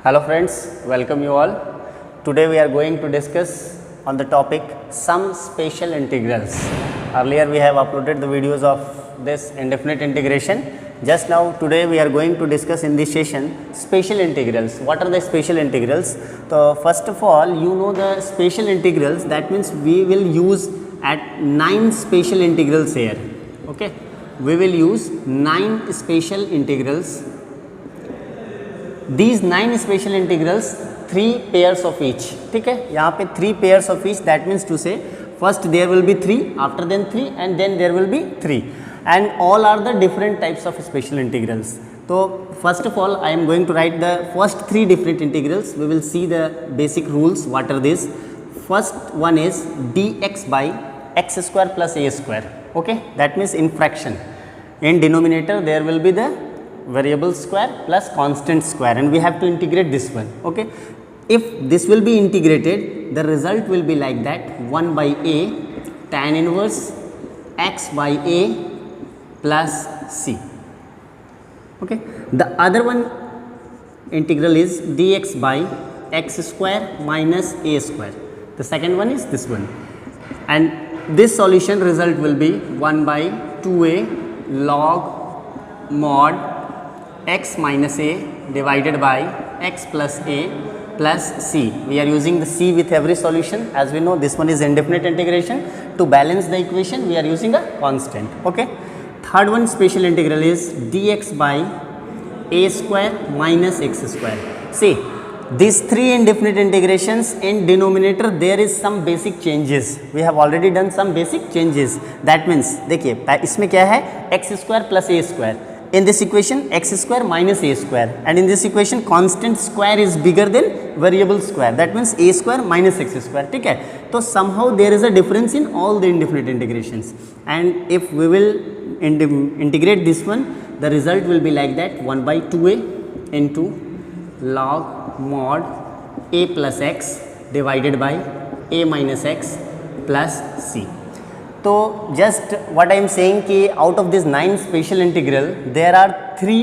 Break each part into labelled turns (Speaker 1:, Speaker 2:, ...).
Speaker 1: Hello friends, welcome you all. Today we are going to discuss on the topic some special integrals. Earlier we have uploaded the videos of this indefinite integration. Just now today we are going to discuss in this session special integrals. What are the special integrals? So first of all, you know the special integrals, that means we will use at 9 special integrals here. Okay, we will use 9 special integrals. These 9 special integrals, 3 pairs of each. ठीक है, यहाँ पे 3 pairs of each. That means to say first there will be 3, after then 3, and then there will be 3, and all are the different types of special integrals. So first of all, I am going to write the first 3 different integrals. We will see the basic rules. What are these? First one is dx by x square plus a square. Okay, that means in fraction. In denominator there will be the variable square plus constant square, and we have to integrate this one. Okay, if this will be integrated, the result will be like that: 1 by a tan inverse x by a plus c. Okay, the other one integral is dx by x square minus a square. The second one is this one, and this solution result will be 1 by 2a log mod x minus a divided by x plus a plus c. We are using the c with every solution. As we know, this one is indefinite integration. To balance the equation, we are using a constant. Okay. Third one special integral is dx by a square minus x square. See, these 3 indefinite integrations, in denominator there is some basic changes. We have already done some basic changes. That means देखिए इसमें क्या है, x square plus a square. In this equation x square minus a square, and in this equation constant square is bigger than variable square. That means a square minus x square. ठीक है, तो somehow there is a difference in all the indefinite integrations, and if we will integrate this one, the result will be like that: 1 by 2a into log mod a plus x divided by a minus x plus c. तो just what I am saying कि out of this 9 special integral there are 3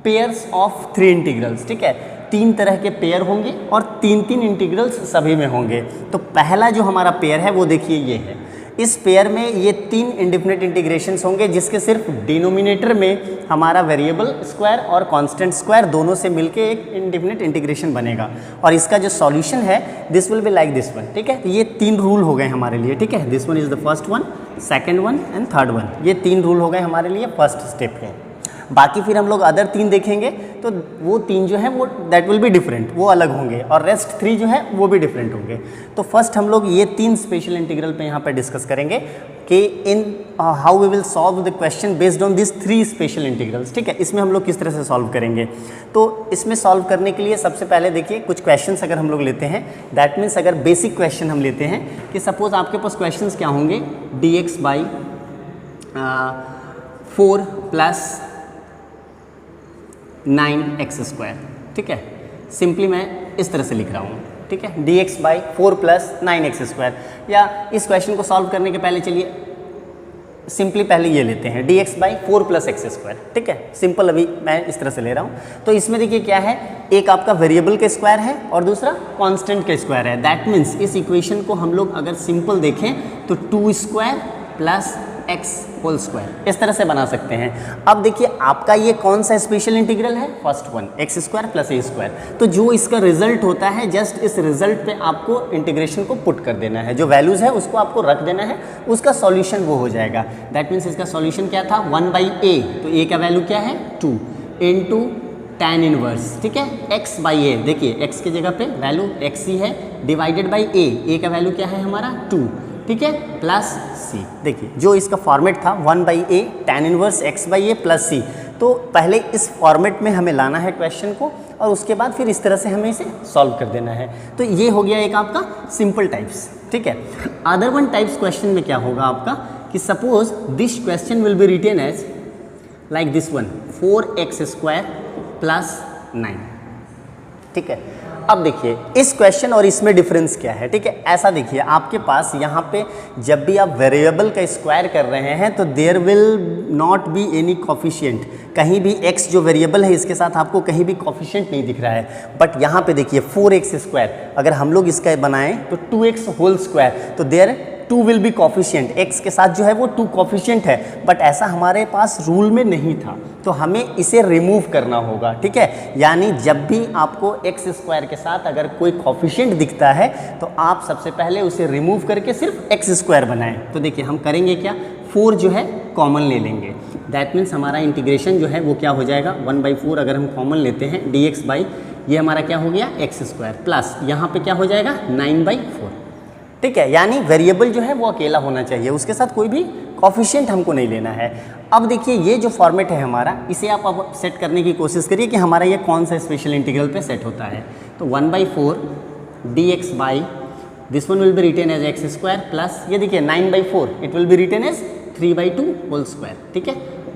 Speaker 1: pairs of 3 integrals. ठीक है, 3 तरह के pair होंगे और 3 integrals सभी में होंगे. तो पहला जो हमारा पेयर है वो देखिए ये है. इस पेयर में ये 3 इंडेफिनिट इंटीग्रेशंस होंगे, जिसके सिर्फ डिनोमिनेटर में हमारा वेरिएबल स्क्वायर और कांस्टेंट स्क्वायर दोनों से मिलके एक इंडेफिनिट इंटीग्रेशन बनेगा, और इसका जो सॉल्यूशन है this will be like this one. ठीक है, तो ये 3 रूल हो गए हमारे लिए. ठीक है, this one is the first one, second one and third one. ये 3 रूल हो गए हमारे लिए फर्स्ट स्टेप के. बाकी फिर हम लोग अदर 3 देखेंगे तो वो 3 जो है वो दैट विल बी डिफरेंट, वो अलग होंगे, और रेस्ट 3 जो है वो भी डिफरेंट होंगे. तो फर्स्ट हम लोग ये 3 स्पेशल इंटीग्रल पे यहाँ पे डिस्कस करेंगे कि in how we will solve the question based on this 3 special integrals. ठीक है, इसमें हम लोग किस तरह से सॉल्व करेंगे. तो इसमें सॉल्व करने के लिए सबसे पहले देखिए कुछ क्वेश्चंस अगर हम लोग लेते हैं, दैट मीन्स अगर बेसिक क्वेश्चन हम लेते हैं कि सपोज आपके पास क्वेश्चंस क्या होंगे, dx by 4 plus 9x square. ठीक है, सिंपली मैं इस तरह से लिख रहा हूँ. ठीक है, dx by 4 plus 9x square. या इस क्वेश्चन को सॉल्व करने के पहले चलिए सिंपली पहले ये लेते हैं dx by 4 plus x square. ठीक है, सिंपल अभी मैं इस तरह से ले रहा हूँ. तो इसमें देखिए क्या है, एक आपका वेरिएबल के स्क्वायर है और दूसरा कांस्टेंट के स्क्वायर है. दैट मीन्स इस इक्वेशन को हम लोग अगर सिंपल देखें तो 2 square plus x whole square इस तरह से बना सकते हैं. अब देखिए आपका ये कौन सा स्पेशल इंटीग्रल है, first one, x square plus a square. तो जो इसका रिजल्ट होता है, जस्ट इस रिजल्ट पे आपको इंटीग्रेशन को पुट कर देना है, जो वैल्यूज़ है उसको आपको रख देना है, उसका सॉल्यूशन वो हो जाएगा. दैट मीन्स इसका सॉल्यूशन क्या था, 1 बाई a, तो a का वैल्यू क्या है 2 इंटू tan इनवर्स. ठीक है, x बाई a, देखिए x की जगह पे वैल्यू x ही है, डिवाइडेड बाई a का वैल्यू क्या है हमारा 2. ठीक है, प्लस c. देखिए जो इसका फॉर्मेट था 1 by a tan inverse x by a plus c. तो पहले इस फॉर्मेट में हमें लाना है क्वेश्चन को, और उसके बाद फिर इस तरह से हमें इसे सॉल्व कर देना है. तो ये हो गया एक आपका सिंपल टाइप्स. ठीक है, अदर वन टाइप्स क्वेश्चन में क्या होगा आपका कि suppose this question will be written as like this one, 4x square plus 9. ठीक है, अब देखिए इस क्वेश्चन और इसमें डिफरेंस क्या है, ठीक है। ऐसा देखिए आपके पास यहाँ पे जब भी आप वेरिएबल का स्क्वायर कर रहे हैं तो there will not be any coefficient, कहीं भी x जो वेरिएबल है इसके साथ आपको कहीं भी कोफिशिएंट नहीं दिख रहा है। बट यहाँ पे देखिए 4x स्क्वायर अगर हम लोग इसका बनाएं तो 2x होल स्क्वायर, तो there 2 will be coefficient, x के साथ जो है वो 2 कोफिशिएंट है। बट ऐसा हमारे पास रूल में नहीं था, तो हमें इसे रिमूव करना होगा, ठीक है। यानी जब भी आपको x स्क्वायर के साथ अगर कोई कोफिशिएंट दिखता है तो आप सबसे पहले उसे रिमूव करके सिर्फ x स्क्वायर बनाएं। तो देखिए हम करेंगे क्या, 4 जो है कॉमन ले लेंगे, दैट मीन्स हमारा इंटीग्रेशन जो है वो क्या हो जाएगा, 1/4 अगर हम कॉमन लेते हैं dx बाई ये हमारा क्या हो गया x स्क्वायर, प्लस यहाँ पे क्या हो जाएगा 9/4, ठीक है। यानी वेरिएबल जो है वो अकेला होना चाहिए, उसके साथ कोई भी कोफिशिएंट हमको नहीं लेना है। अब देखिए ये जो फॉर्मेट है हमारा, इसे आप अब सेट करने की कोशिश करिए कि हमारा ये कौन सा स्पेशल इंटीग्रल पे सेट होता है। तो 1/4 dx by this one will be written as x square, plus ये देखिए 9/4 it will be written as 3/2 whole square, ठीक है।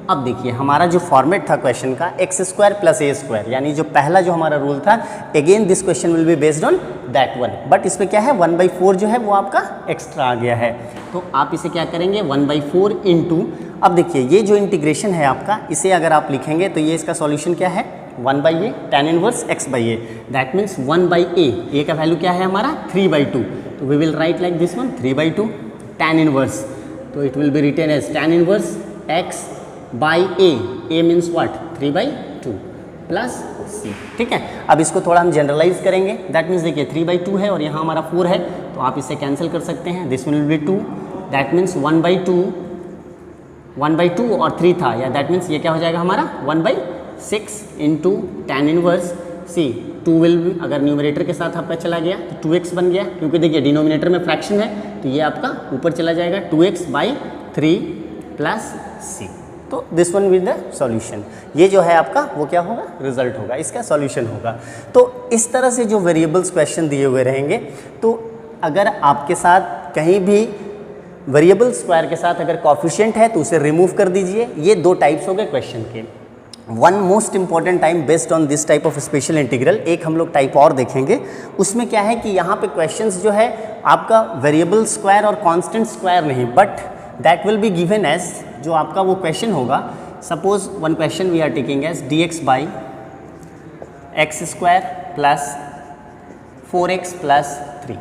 Speaker 1: अब देखिए हमारा जो फॉर्मेट था क्वेश्चन का x square plus a square, यानी जो पहला जो हमारा रूल था, again this question will be based on that one, but इसमें क्या है 1/4 जो है वो आपका एक्स्ट्रा आ गया है। तो आप इसे क्या करेंगे 1/4 इंटू, अब देखिए ये जो इंटीग्रेशन है आपका, इसे अगर आप लिखेंगे तो ये इसका सॉल्यूशन क्या है 1/a tan inverse x/a, that means 1/a, a का वैल्यू क्या है हमारा 3/2, तो we will write like this one 3/2 tan inverse, तो it will be written as tan inverse x by a means what 3/2 plus c, ठीक है। अब इसको थोड़ा हम जनरलाइज करेंगे, दैट मीन्स देखिए 3/2 है और यहाँ हमारा 4 है, तो आप इसे कैंसिल कर सकते हैं, this will B 2, that means 1/2 और 3 था, या दैट मीन्स ये क्या हो जाएगा हमारा 1/6 into tan inverse c, 2 will B, अगर न्यूमरेटर के साथ आपका चला गया तो 2x बन गया, क्योंकि देखिए डिनोमिनेटर में फ्रैक्शन है तो ये आपका ऊपर चला जाएगा 2x बाई 3 प्लस c, तो this one with the solution. ये जो है आपका वो क्या होगा, रिजल्ट होगा, इसका सॉल्यूशन होगा। तो इस तरह से जो वेरिएबल्स क्वेश्चन दिए हुए रहेंगे, तो अगर आपके साथ कहीं भी वेरिएबल स्क्वायर के साथ अगर कोफिशिएंट है तो उसे रिमूव कर दीजिए। ये 2 टाइप्स हो गए क्वेश्चन के। One most important time based on this type of special integral, एक हम लोग टाइप और देखेंगे, उसमें क्या है कि यहाँ पे क्वेश्चंस जो है आपका वेरिएबल स्क्वायर और कांस्टेंट स्क्वायर नहीं, but that will be given as, जो आपका वो क्वेश्चन होगा, suppose one question we are taking as dx by x square plus 4x plus 3,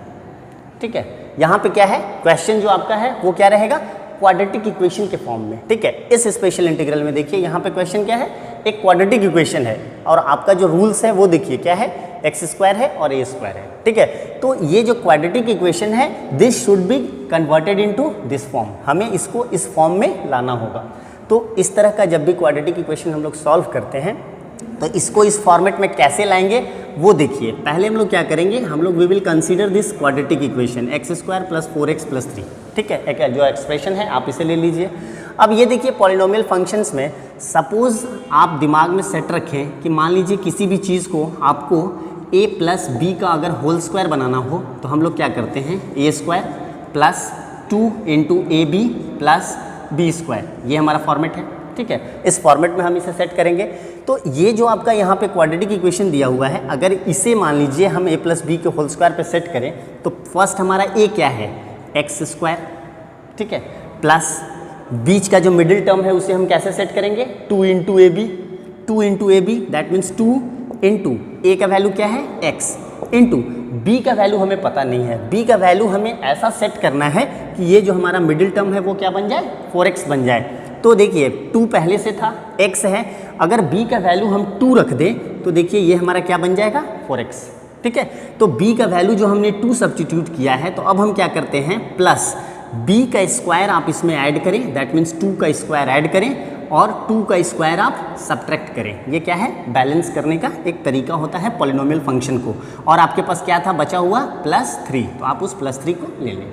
Speaker 1: ठीक है। यहाँ पे क्या है क्वेश्चन जो आपका है वो क्या रहेगा, क्वाड्रेटिक इक्वेशन के फॉर्म में, ठीक है। इस स्पेशल इंटीग्रल में देखिए यहाँ पे क्वेश्चन क्या है, एक क्वाड्रेटिक इक्वेशन है, और आपका जो रूल्स है वो देखिए क्या है, x स्क्वायर है और a स्क्वायर है, ठीक है। तो ये जो क्वाड्रेटिक इक्वेशन है, this should be converted into this form, हमें इसको इस फॉर्म में लाना होगा। तो इस तरह का जब भी क्वाड्रेटिक इक्वेशन हम लोग सॉल्व करते हैं तो इसको इस फॉर्मेट में कैसे लाएंगे वो देखिए। पहले हम लोग क्या करेंगे, हम लोग we will consider this quadratic equation x square plus 4x plus 3, ठीक है। एक जो एक्सप्रेशन है आप इसे ले लीजिए। अब ये देखिए पॉलिनोमियल फंक्शंस में सपोज आप दिमाग में सेट रखें कि मान लीजिए किसी भी चीज़ को आपको a प्लस बी का अगर होल स्क्वायर बनाना हो तो हम लोग क्या करते हैं, a square plus 2 into A b plus b square, ये हमारा फॉर्मेट है, ठीक है। इस फॉर्मेट में हम इसे सेट करेंगे। तो ये जो आपका यहाँ पे क्वाड्रेटिक इक्वेशन दिया हुआ है, अगर इसे मान लीजिए हम a प्लस बी के होल स्क्वायर पे सेट करें तो फर्स्ट हमारा a क्या है, x स्क्वायर, ठीक है, प्लस बीच का जो मिडिल टर्म है उसे हम कैसे सेट करेंगे, 2 into A B, 2 into A B that means 2 into ए का वैल्यू क्या है x, इंटू बी का वैल्यू हमें पता नहीं है, बी का वैल्यू हमें ऐसा सेट करना है कि ये जो हमारा मिडिल टर्म है वो क्या बन जाए, 4x बन जाए। तो देखिए 2 पहले से था, x है, अगर b का वैल्यू हम 2 रख दें तो देखिए ये हमारा क्या बन जाएगा 4x, ठीक है। तो b का वैल्यू जो हमने 2 सब्स्टिट्यूट किया है, तो अब हम क्या करते हैं, प्लस b का स्क्वायर आप इसमें ऐड करें, दैट मीन्स 2 का स्क्वायर ऐड करें और 2 का स्क्वायर आप सब्ट्रैक्ट करें। ये क्या है, बैलेंस करने का एक तरीका होता है पॉलिनोमियल फंक्शन को। और आपके पास क्या था बचा हुआ +3, तो आप उस +3 को ले लें।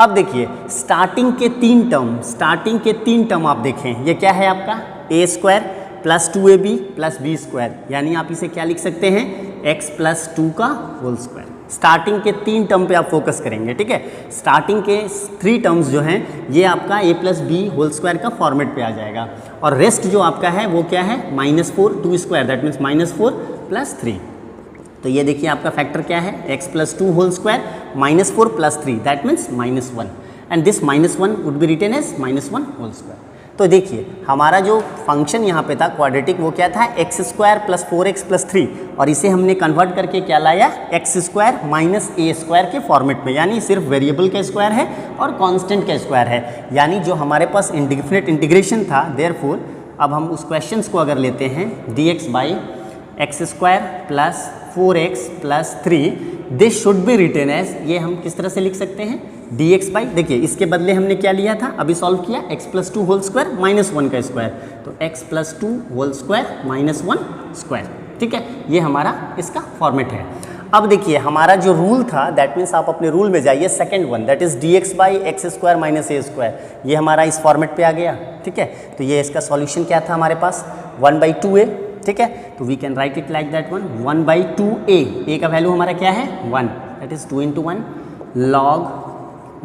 Speaker 1: अब देखिए स्टार्टिंग के 3 टर्म आप देखें, ये क्या है आपका a square plus 2ab plus b square, यानी आप इसे क्या लिख सकते हैं, x प्लस 2 का होल स्क्वायर। स्टार्टिंग के 3 टर्म पे आप फोकस करेंगे, ठीक है। स्टार्टिंग के 3 टर्म्स जो हैं ये आपका a plus b whole square का फॉर्मेट पे आ जाएगा, और रेस्ट जो आपका है वो क्या है, -4 2 स्क्वायर दैट मीन्स -4 प्लस 3, तो ये देखिए आपका फैक्टर क्या है, x plus 2 whole square minus 4 plus 3, that means -1, and this -1 would be written as -1 whole square. तो देखिए हमारा जो फंक्शन यहाँ पे था क्वाड्रेटिक, वो क्या था, x square plus 4x plus 3, और इसे हमने कन्वर्ट करके क्या लाया, x square minus a square के फॉर्मेट में, यानी सिर्फ वेरिएबल का स्क्वायर है और कांस्टेंट का स्क्वायर है, यानी जो हमारे पास इंडिफिनिट इंटीग्रेशन था। देयरफॉर अब हम उस क्वेश्चंस को अगर लेते हैं, dx by x square plus 4x plus 3, this should be written as, ये हम किस तरह से लिख सकते हैं, dx बाई, देखिए इसके बदले हमने क्या लिया था, अभी सॉल्व किया, x प्लस 2 होल स्क्वायर -1 का स्क्वायर, तो x plus 2 whole square -1 square, ठीक है, ये हमारा इसका फॉर्मेट है। अब देखिए हमारा जो रूल था, दैट मीन्स आप अपने रूल में जाइए, second one, that is dx by x square minus a square, ये हमारा इस फॉर्मेट पे आ गया, ठीक है। तो ये इसका सॉल्यूशन क्या था हमारे पास, 1/2a, ठीक है, तो we can write it like that one, 1/2a, a का वैल्यू हमारा क्या है 1, दैट इज 2 × 1 log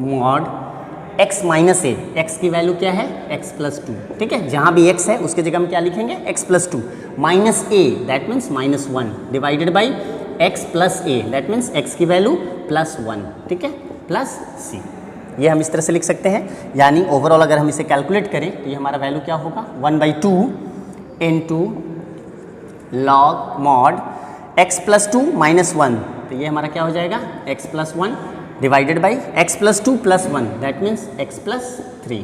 Speaker 1: mod x minus a, x की वैल्यू क्या है x प्लस 2, ठीक है, जहाँ भी x है उसके जगह हम क्या लिखेंगे x plus 2, minus a that means -1 divided by x plus a that means x की वैल्यू +1, ठीक है, प्लस c, ये हम इस तरह से लिख सकते हैं। यानी ओवरऑल अगर हम इसे कैलकुलेट करें तो ये हमारा वैल्यू क्या होगा, 1/2 into log mod x plus 2 -1, तो ये हमारा क्या हो जाएगा x plus 1 divided by x plus 2 plus 1, that means x plus 3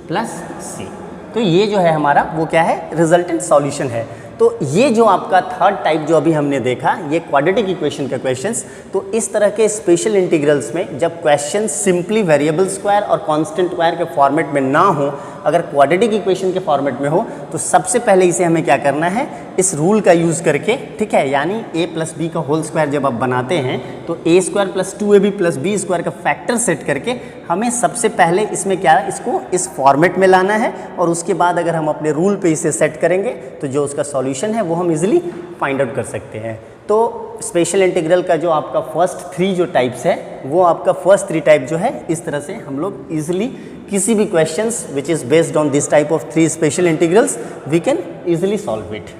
Speaker 1: plus c। तो ये जो है हमारा वो क्या है, रिजल्टेंट सॉल्यूशन है। तो ये जो आपका थर्ड टाइप जो अभी हमने देखा, ये क्वाड्रेटिक इक्वेशन के क्वेश्चंस। तो इस तरह के स्पेशल इंटीग्रल्स में जब क्वेश्चन सिंपली वेरिएबल स्क्वायर और कांस्टेंट स्क्वायर के फॉर्मेट में ना हो, अगर क्वाड्रेटिक इक्वेशन के फॉर्मेट में हो, तो सबसे पहले इसे हमें क्या करना है, इस रूल का यूज़ करके, ठीक है, यानी a प्लस बी का होल स्क्वायर जब आप बनाते हैं तो a square plus 2ab plus b square का फैक्टर सेट करके हमें सबसे पहले इसमें क्या, इसको इस फॉर्मेट में लाना है, और उसके बाद अगर हम अपने रूल पे इसे सेट करेंगे तो जो उसका सॉल्यूशन है वो हम इजीली फाइंड आउट कर सकते हैं। तो स्पेशल इंटीग्रल का जो आपका फर्स्ट 3 जो टाइप्स है, वो आपका फर्स्ट 3 टाइप जो है, इस तरह से हम लोग इजीली किसी भी questions which is based on this type of 3 special integrals we can easily solve it.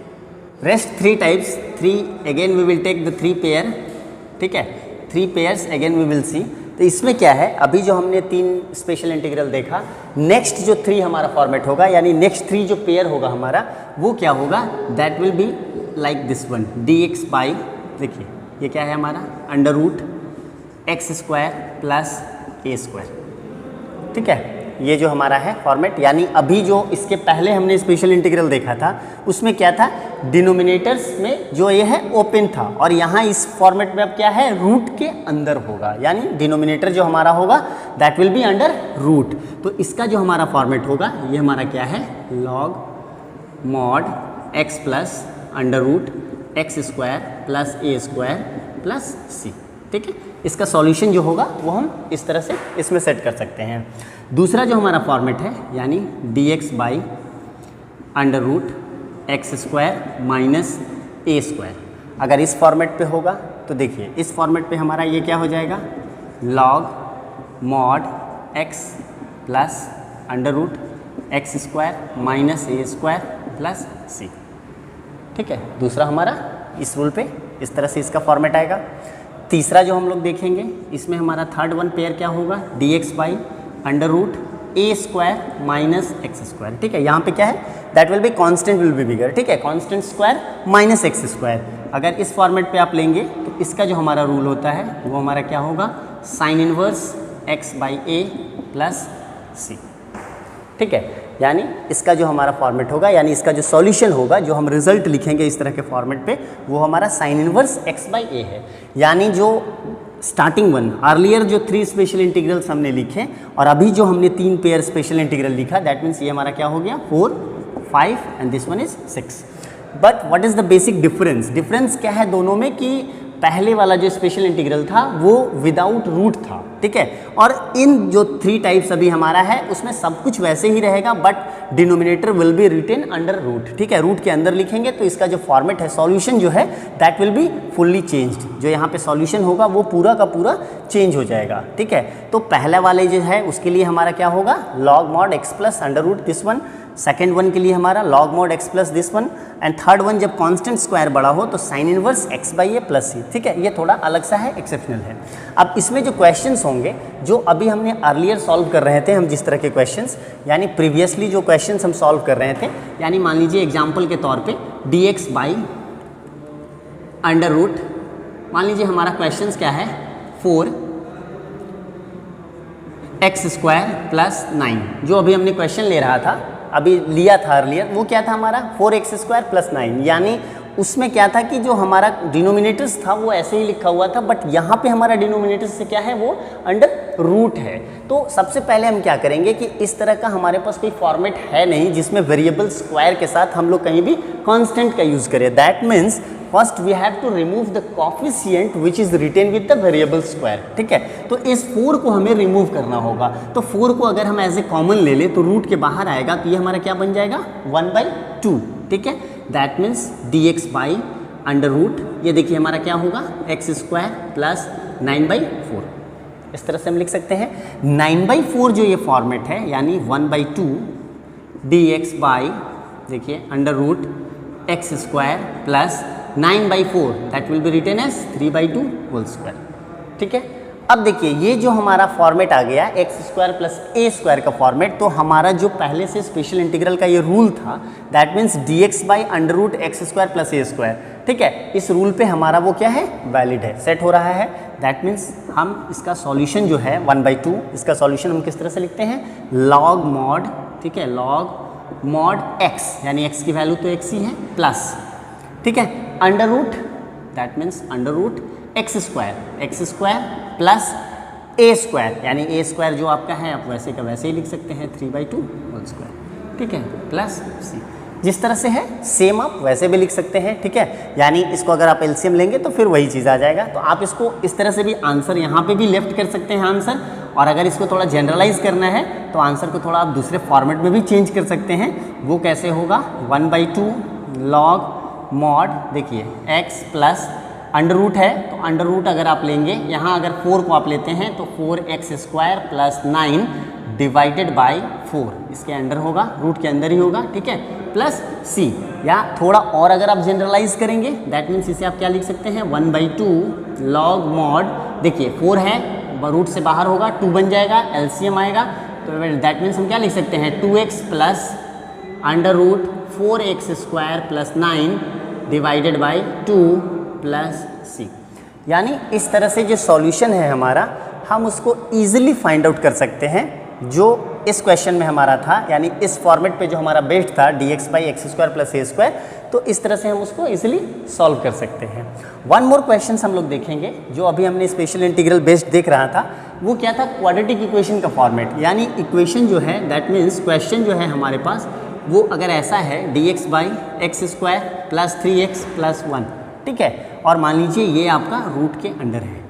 Speaker 1: Rest 3 types, 3 again we will take the 3 pair, ठीक है, 3 pairs again we will see. तो इसमें क्या है, अभी जो हमने 3 स्पेशल इंटीग्रल देखा, नेक्स्ट जो 3 हमारा फॉर्मेट होगा, यानी नेक्स्ट 3 जो पेयर होगा हमारा, वो क्या होगा, that will be like this one, dx by, देखिए ये क्या है हमारा, under root x square plus a square, ठीक है, ये जो हमारा है फॉर्मेट। यानी अभी जो इसके पहले हमने स्पेशल इंटीग्रल देखा था, उसमें क्या था, डिनोमिनेटर्स में जो ये है ओपन था, और यहाँ इस फॉर्मेट में अब क्या है, रूट के अंदर होगा, यानी डिनोमिनेटर जो हमारा होगा that will be under root. तो इसका जो हमारा फॉर्मेट होगा, ये हमारा क्या है, log mod x plus under root x square plus a square plus c, ठीक है। इसका सॉल्यूशन जो होगा वो हम इस तरह से इसमें सेट कर सकते हैं। दूसरा जो हमारा फॉर्मेट है, यानी dx by under root x square minus a square, अगर इस फॉर्मेट पे होगा तो देखिए इस फॉर्मेट पे हमारा ये क्या हो जाएगा, log mod x plus under root x square minus a square plus c, ठीक है। दूसरा हमारा इस रूल पे इस तरह से इसका फॉर्मेट आएगा। तीसरा जो हम लोग देखेंगे, इसमें हमारा थर्ड वन पेयर क्या होगा, dx by under root a square minus x square, ठीक है। यहाँ पे क्या है, that will be constant will be bigger, ठीक है, constant square minus x square. अगर इस फॉर्मेट पे आप लेंगे तो इसका जो हमारा रूल होता है वो हमारा क्या होगा, sine inverse x by a plus c, ठीक है। यानी इसका जो हमारा फॉर्मेट होगा, यानी इसका जो सॉल्यूशन होगा, जो हम रिजल्ट लिखेंगे इस तरह के फॉर्मेट पे, वो हमारा साइन इनवर्स एक्स बाई ए है। यानी जो स्टार्टिंग वन अर्लियर जो 3 स्पेशल इंटीग्रल्स हमने लिखे, और अभी जो हमने 3 पेयर स्पेशल इंटीग्रल लिखा, दैट मीन्स ये हमारा क्या हो गया, 4, 5 and this one is 6। But what is the basic difference, difference क्या है दोनों में, कि पहले वाला जो स्पेशल इंटीग्रल था वो विदाउट रूट था, ठीक है, और इन जो 3 टाइप्स अभी हमारा है उसमें सब कुछ वैसे ही रहेगा, but denominator will be written under root, ठीक है, रूट के अंदर लिखेंगे तो इसका जो फॉर्मेट है, सॉल्यूशन जो है that will be fully changed, जो यहाँ पे सॉल्यूशन होगा वो पूरा का पूरा चेंज हो जाएगा, ठीक है। तो पहला वाले जो है उसके लिए हमारा क्या होगा, log mod x plus under root this one second one के लिए हमारा log mod x plus this one, and third one जब कांस्टेंट स्क्वायर बड़ा हो तो sine inverse x by a plus c. ठीक है, ये थोड़ा अलग सा है, एक्सेप्शनल है। अब इसमें जो क्वेश्चंस होंगे जो अभी हमने अर्लियर सॉल्व कर रहे थे हम जिस तरह के क्वेश्चंस, यानी प्रीवियसली जो क्वेश्चंस हम सॉल्व कर रहे थे, यानी मान लीजिए एग्जाम्पल के तौर पे dx बाई अंडर रूट, मान लीजिए हमारा क्वेश्चंस क्या है 4x स्क्वायर प्लस 9, जो अभी हमने क्वेश्चन ले रहा था, अभी लिया था अर्लियर, वो क्या था हमारा 4x स्क्वायर प्लस 9, यानी उसमें क्या था कि जो हमारा डिनोमिनेटर्स था वो ऐसे ही लिखा हुआ था, बट यहाँ पे हमारा डिनोमिनेटर्स से क्या है वो अंडर रूट है। तो सबसे पहले हम क्या करेंगे कि इस तरह का हमारे पास कोई फॉर्मेट है नहीं जिसमें वेरिएबल स्क्वायर के साथ हम लोग कहीं भी कांस्टेंट का यूज़ करें। That means first we have to remove the coefficient which is written with the variable square. ठीक है, तो इस 4 को हमें रिमूव करना होगा। तो 4 को अगर हम एज ए कॉमन ले लें तो रूट के बाहर आएगा, तो ये हमारा क्या बन जाएगा 1/2। ठीक है, that means dx by under root, ये देखिए हमारा क्या होगा x स्क्वायर प्लस 9/4। इस तरह से हम लिख सकते हैं 9/4 जो ये फॉर्मेट है, यानी 1/2 dx बाई देखिए under root x square plus 9/4, that will be written as 3/2 whole square. ठीक है, अब देखिए ये जो हमारा फॉर्मेट आ गया x square plus a square का फॉर्मेट, तो हमारा जो पहले से स्पेशल इंटीग्रल का ये रूल था, that means dx by under root x square plus a square. ठीक है, इस रूल पे हमारा वो क्या है वैलिड है, सेट हो रहा है। दैट मीन्स हम इसका सॉल्यूशन जो है 1/2, इसका सॉल्यूशन हम किस तरह से लिखते हैं log mod, ठीक है log mod x, यानी x की वैल्यू तो x ही है प्लस, ठीक है under root, that means under root x square plus a square, यानी ए स्क्वायर जो आपका है आप वैसे का वैसे ही लिख सकते हैं 3/2 होल स्क्वायर। ठीक है, प्लस सी, जिस तरह से है सेम आप वैसे भी लिख सकते हैं। ठीक है, यानी इसको अगर आप एलसीएम लेंगे तो फिर वही चीज़ आ जाएगा। तो आप इसको इस तरह से भी आंसर यहाँ पे भी लेफ्ट कर सकते हैं आंसर, और अगर इसको थोड़ा जनरलाइज करना है तो आंसर को थोड़ा आप दूसरे फॉर्मेट में भी चेंज कर सकते हैं। वो कैसे होगा 1/2 log mod, देखिए x प्लस अंडर रूट है, तो अंडर रूट अगर आप लेंगे यहाँ, अगर 4 को आप लेते हैं तो 4x square plus 9 divided by 4, इसके अंडर होगा, रूट के अंदर ही होगा। ठीक है, प्लस c, या थोड़ा और अगर आप जनरलाइज करेंगे दैट मीन्स इसे आप क्या लिख सकते हैं 1/2 log mod, देखिए 4 है रूट से बाहर होगा 2 बन जाएगा, एलसीएम आएगा, तो दैट मीन्स हम क्या लिख सकते हैं 2x plus under root 4x square plus 9 divided by 2 plus c. यानी इस तरह से जो सॉल्यूशन है हमारा, हम उसको ईजिली फाइंड आउट कर सकते हैं जो इस क्वेश्चन में हमारा था, यानी इस फॉर्मेट पे जो हमारा बेस्ड था dx by x square plus a square, तो इस तरह से हम उसको इजीली सॉल्व कर सकते हैं। वन मोर क्वेश्चन हम लोग देखेंगे जो अभी हमने स्पेशल इंटीग्रल बेस्ड देख रहा था, वो क्या था क्वाड्रेटिक इक्वेशन का फॉर्मेट, यानी इक्वेशन जो है दैट मीन्स क्वेश्चन जो है हमारे पास वो अगर ऐसा है dx by x square plus 3x plus 1, ठीक है, और मान लीजिए ये आपका रूट के अंडर है।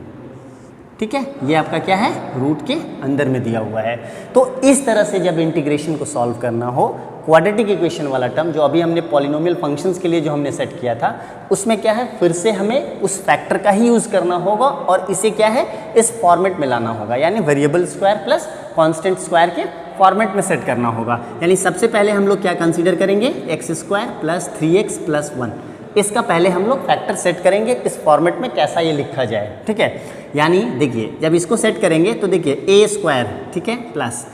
Speaker 1: ठीक है, ये आपका क्या है रूट के अंदर में दिया हुआ है। तो इस तरह से जब इंटीग्रेशन को सॉल्व करना हो, क्वाड्रेटिक इक्वेशन वाला टर्म जो अभी हमने पॉलिनोमियल फंक्शंस के लिए जो हमने सेट किया था, उसमें क्या है फिर से हमें उस फैक्टर का ही यूज़ करना होगा और इसे क्या है इस फॉर्मेट में लाना होगा, यानी variable square plus constant square के फॉर्मेट में सेट करना होगा। यानी सबसे पहले हम लोग क्या कंसीडर करेंगे x square plus 3x plus 1, इसका पहले हम लोग फैक्टर सेट करेंगे इस फॉर्मेट में कैसा ये लिखा जाए। ठीक है, यानी देखिए जब इसको सेट करेंगे तो देखिए ए स्क्वायर, ठीक है, plus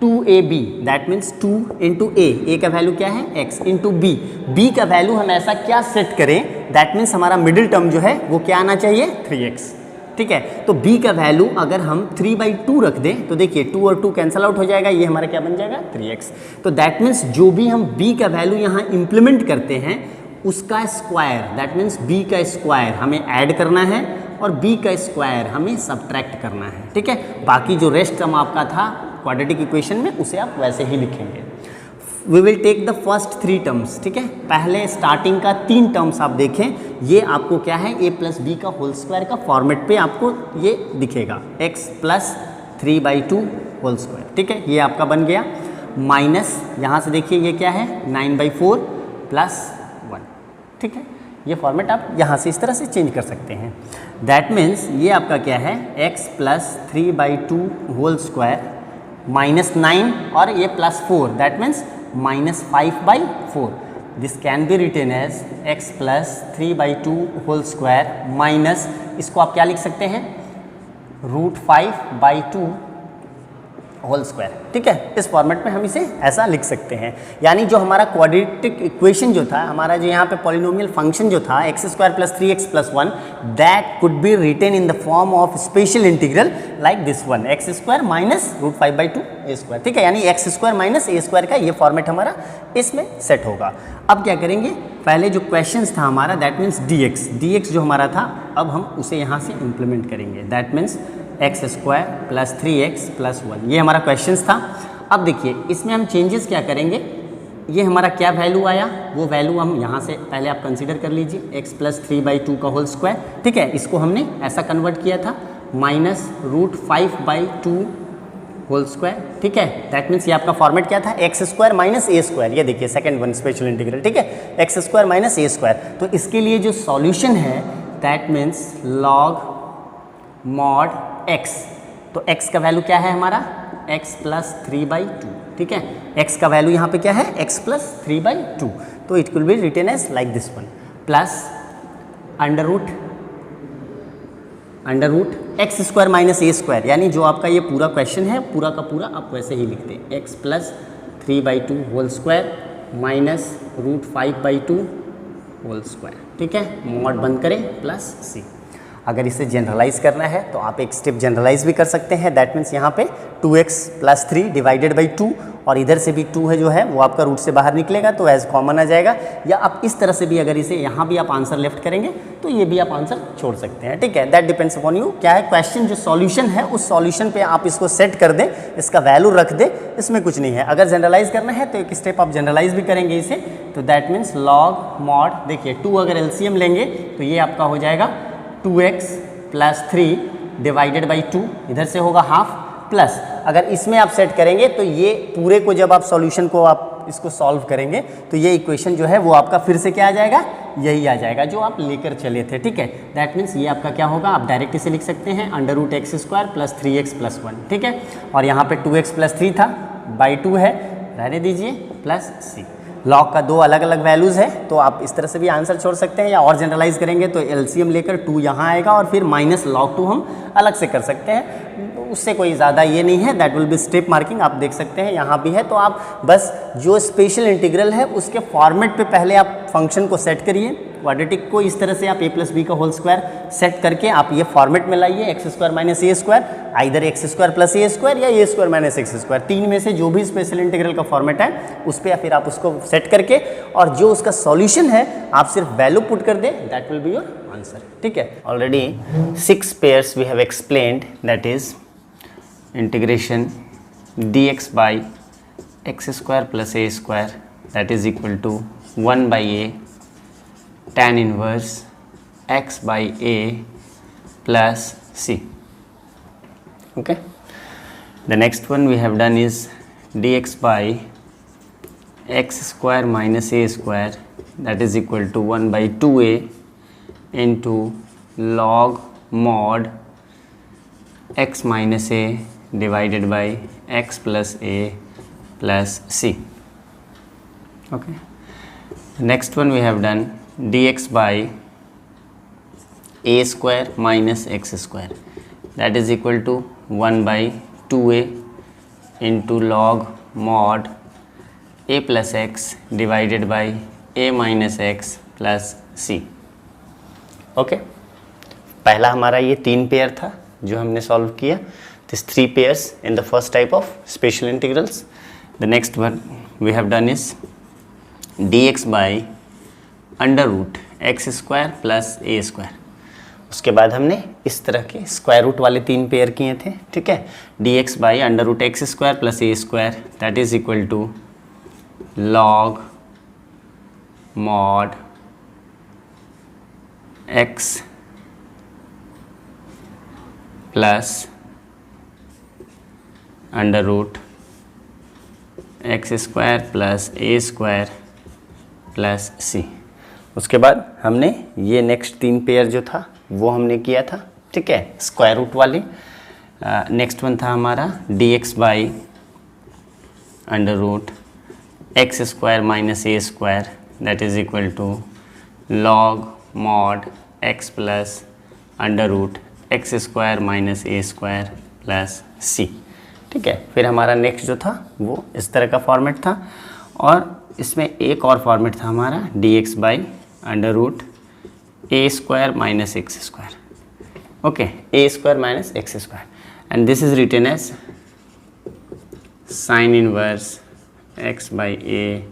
Speaker 1: 2ab, that means 2 into ए का वैल्यू क्या है x इंटू बी का वैल्यू हम ऐसा क्या सेट करें, दैट मीन्स हमारा मिडिल टर्म जो है वो क्या आना चाहिए 3x। ठीक है, तो b का वैल्यू अगर हम 3/2 रख दें तो देखिए 2 और 2 कैंसल आउट हो जाएगा, ये हमारा क्या बन जाएगा 3x। तो दैट मीन्स जो भी हम b का वैल्यू यहाँ इम्प्लीमेंट करते हैं उसका स्क्वायर, दैट मीन्स b का स्क्वायर हमें ऐड करना है और b का स्क्वायर हमें सब्ट्रैक्ट करना है। ठीक है, बाकी जो रेस्ट टर्म आपका था क्वाड्रेटिक इक्वेशन में उसे आप वैसे ही लिखेंगे। We will take the first 3 terms. ठीक है, पहले स्टार्टिंग का 3 टर्म्स आप देखें, ये आपको क्या है a प्लस बी का होल स्क्वायर का फॉर्मेट पे आपको ये दिखेगा x प्लस 3/2 होल स्क्वायर। ठीक है, ये आपका बन गया, माइनस यहाँ से देखिए ये क्या है 9/4 प्लस 1। ठीक है, ये फॉर्मेट आप यहाँ से इस तरह से चेंज कर सकते हैं। दैट मीन्स ये आपका क्या है x plus 3/2 whole square minus 9 और ये plus 4, that means -5/4. This can be written as x plus 3/2 whole square minus, इसको आप क्या लिख सकते हैं, √5/2 होल स्क्वायर। ठीक है, इस फॉर्मेट में हम इसे ऐसा लिख सकते हैं। यानी जो हमारा क्वाड्रेटिक इक्वेशन जो था, हमारा जो यहाँ पे पॉलिनोमियल फंक्शन जो था x² + 3x + 1, that could be written in the form of special integral like this one, x² - √5/2 a²। ठीक है, यानी x² - a² का ये फॉर्मेट हमारा इसमें सेट होगा। अब क्या करेंगे, पहले जो क्वेश्चंस था हमारा, दैट मीन्स dx जो हमारा था, अब हम उसे यहाँ से इम्प्लीमेंट करेंगे। दैट मीन्स x² + 3x + 1, ये हमारा क्वेश्चंस था। अब देखिए इसमें हम चेंजेस क्या करेंगे, ये हमारा क्या वैल्यू आया, वो वैल्यू हम यहाँ से पहले आप कंसीडर कर लीजिए, x + 3/2 का होल स्क्वायर। ठीक है, इसको हमने ऐसा कन्वर्ट किया था -√5/2 होल स्क्वायर। ठीक है, दैट मीन्स ये आपका फॉर्मेट क्या था, x² - a²। ये देखिए सेकंड वन स्पेशल इंटीग्रल। ठीक है, x² - a²। तो इसके लिए जो सॉल्यूशन है that means log mod x। तो x का वैल्यू क्या है हमारा, x + 3/2। ठीक है, x का वैल्यू यहाँ पे क्या है, x + 3/2। तो it will be written as like this one, plus under root x² - a²। यानी जो आपका ये पूरा क्वेश्चन है, पूरा का पूरा आप वैसे ही लिखते हैं, x + 3/2 whole square minus √5/2 whole square. ठीक है, मॉड बंद करें प्लस c। अगर इसे जनरलाइज करना है तो आप एक स्टेप जनरलाइज भी कर सकते हैं। दैट मीन्स यहाँ पे 2x + 3 / 2, और इधर से भी 2 है जो है वो आपका रूट से बाहर निकलेगा तो एज कॉमन आ जाएगा। या आप इस तरह से भी अगर इसे यहाँ भी आप आंसर लेफ्ट करेंगे तो ये भी आप आंसर छोड़ सकते हैं। ठीक है, दैट डिपेंड्स अपॉन यू। क्या है क्वेश्चन, जो सॉल्यूशन है उस सॉल्यूशन पे आप इसको सेट कर दें, इसका वैल्यू रख दें, इसमें कुछ नहीं है। अगर जनरलाइज करना है तो एक स्टेप आप जनरलाइज भी करेंगे इसे, तो दैट मीन्स log mod, देखिए 2 अगर एलसीएम लेंगे तो ये आपका हो जाएगा 2x + 3 / 2, इधर से होगा हाफ, प्लस अगर इसमें आप सेट करेंगे तो ये पूरे को जब आप सॉल्यूशन को आप इसको सॉल्व करेंगे तो ये इक्वेशन जो है वो आपका फिर से क्या आ जाएगा, यही आ जाएगा जो आप लेकर चले थे। ठीक है, दैट मीन्स ये आपका क्या होगा, आप डायरेक्ट इसे लिख सकते हैं √x² + 3x + 1। ठीक है, और यहाँ पे 2x + 3 था, /2 है, रहने दीजिए, प्लस c। लॉग का 2 अलग अलग वैल्यूज़ है तो आप इस तरह से भी आंसर छोड़ सकते हैं, या और जनरलाइज करेंगे तो एलसीएम लेकर 2 यहाँ आएगा और फिर -log2 हम अलग से कर सकते हैं, उससे कोई ज़्यादा ये नहीं है। That will B step marking, आप देख सकते हैं यहाँ भी है। तो आप बस जो स्पेशल इंटीग्रल है उसके फॉर्मेट पे पहले आप फंक्शन को सेट करिए, क्वाड्रेटिक को इस तरह से आप a + b का होल स्क्वायर सेट करके आप ये फॉर्मेट में लाइए, x² - a², either x² + a² या a² - x², तीन में से जो भी स्पेशल इंटीग्रल का फॉर्मेट है उस पर फिर आप उसको सेट करके, और जो उसका सॉल्यूशन है आप सिर्फ वैल्यू पुट कर दें, that will be your answer. ठीक है, already 6 pairs we have explained, that is integration dx by x² + a² that is equal to 1/a tan inverse x by a plus c. Okay, the next one we have done is dx by x² - a² that is equal to 1/2a into log mod x minus a divided by x plus a plus c. Okay, next one we have done dx by a² minus x² that is equal to 1/2a into log mod a plus x divided by a minus x plus c. Okay, पहला हमारा ये 3 pair था जो हमने solve किया, this 3 pairs in the first type of special integrals. The next one we have done is dx by √x² plus a². उसके बाद हमने इस तरह के स्क्वायर रूट वाले 3 पेयर किए थे. ठीक है, dx by √x² plus a² that is equal to log mod x plus √x² plus a² plus c. उसके बाद हमने ये नेक्स्ट 3 पेयर जो था वो हमने किया था. ठीक है, स्क्वायर रूट वाले. नेक्स्ट वन था हमारा dx by x square minus a square that is equal to log mod x plus under root x square minus a square plus c. ठीक है, फिर हमारा नेक्स्ट जो था वो इस तरह का फॉर्मेट था, और इसमें एक और फॉर्मेट था हमारा d x by under root a square minus x square. Okay, a square minus x square, and this is written as sine inverse x by a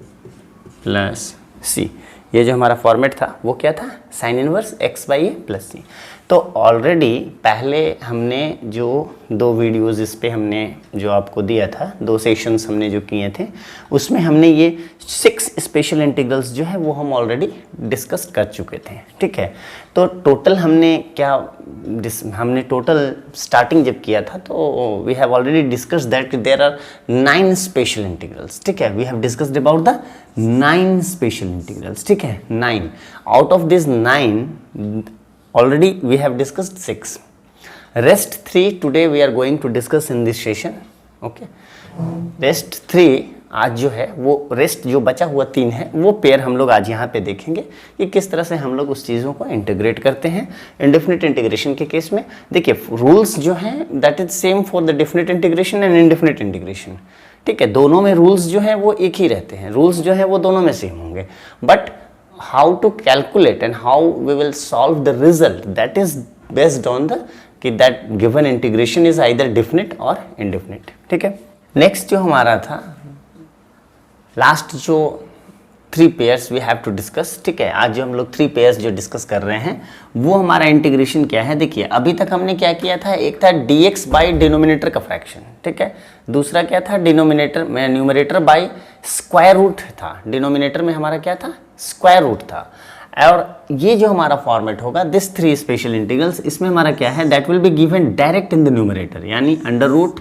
Speaker 1: plus c. ये जो हमारा फॉर्मेट था वो क्या था, sine inverse x by a plus c. तो already पहले हमने जो 2 वीडियोज़ इस पे हमने जो आपको दिया था, 2 सेशंस हमने जो किए थे, उसमें हमने ये 6 स्पेशल इंटीग्रल्स जो है वो हम ऑलरेडी डिस्कस कर चुके थे। ठीक है, तो टोटल हमने हमने टोटल स्टार्टिंग जब किया था तो we have already discussed that there are 9 special integrals. ठीक है, we have discussed about the 9 special integrals. ठीक है, 9 out of this 9 already we have discussed 6. Rest 3 today we are going to discuss in this session. Okay, rest 3 आज जो है वो rest जो बचा हुआ 3 है वो पेयर हम लोग आज यहाँ पे देखेंगे कि किस तरह से हम लोग उस चीज़ों को इंटीग्रेट करते हैं। इंडेफिनिट इंटीग्रेशन के केस में देखिए रूल्स जो हैं that is same for the definite integration and indefinite integration. ठीक है, दोनों में रूल्स जो हैं वो एक ही रहते हैं, रूल्स जो है वो दोनों में सेम होंगे, but how to calculate and how we will solve the result that is based on the कि that given integration is either definite or indefinite। ठीक है, नेक्स्ट जो हमारा था लास्ट जो 3 pairs we have to discuss. ठीक है, आज जो हम लोग 3 पेयर्स जो डिस्कस कर रहे हैं वो हमारा इंटीग्रेशन क्या है। देखिए अभी तक हमने क्या किया था, एक था dx बाई डिनोमिनेटर का फ्रैक्शन। ठीक है, दूसरा क्या था, डिनोमिनेटर में न्यूमरेटर बाई स्क्वायर रूट था, डिनोमिनेटर में हमारा क्या था, स्क्वायर रूट था। और ये जो हमारा फॉर्मेट होगा दिस 3 स्पेशल इंटीग्रल्स, इसमें हमारा क्या है, that will be given direct in the numerator, यानी under root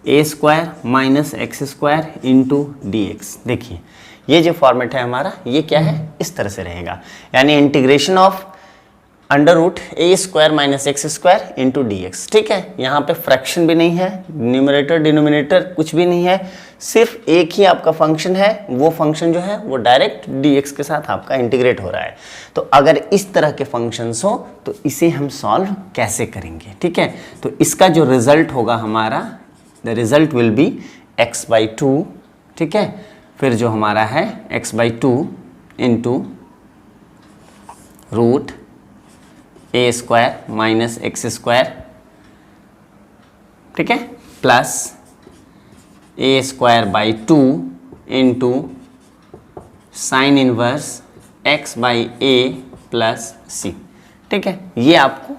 Speaker 1: a square minus x square into d x. देखिए ये जो फॉर्मेट है हमारा ये क्या है, इस तरह से रहेगा, यानी integration of under root a square minus x square into d x. ठीक है, यहाँ पे फ्रैक्शन भी नहीं है, न्यूमरेटर डिनोमिनेटर कुछ भी नहीं है, सिर्फ एक ही आपका फंक्शन है, वो फंक्शन जो है वो डायरेक्ट डी एक्स के साथ आपका इंटीग्रेट हो रहा है। तो अगर इस तरह के फंक्शंस हो तो इसे हम सॉल्व कैसे करेंगे। ठीक है, तो इसका जो रिजल्ट होगा हमारा, the result will be x by 2। ठीक है, फिर जो हमारा है x by 2 into root a square minus x square, ठीक है, plus a square by 2 into sine inverse x by a plus c. ठीक है, ये आपको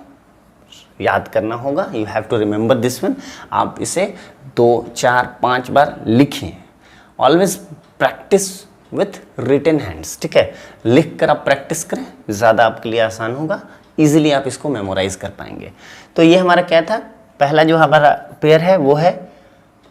Speaker 1: याद करना होगा, you have to remember this one. आप इसे 2, 4, 5 बार लिखें, always practice with written hands. ठीक है, लिख कर आप प्रैक्टिस करें, ज़्यादा आपके लिए आसान होगा, इजीली आप इसको मेमोराइज कर पाएंगे। तो ये हमारा क्या था, पहला जो हमारा पेयर है वो है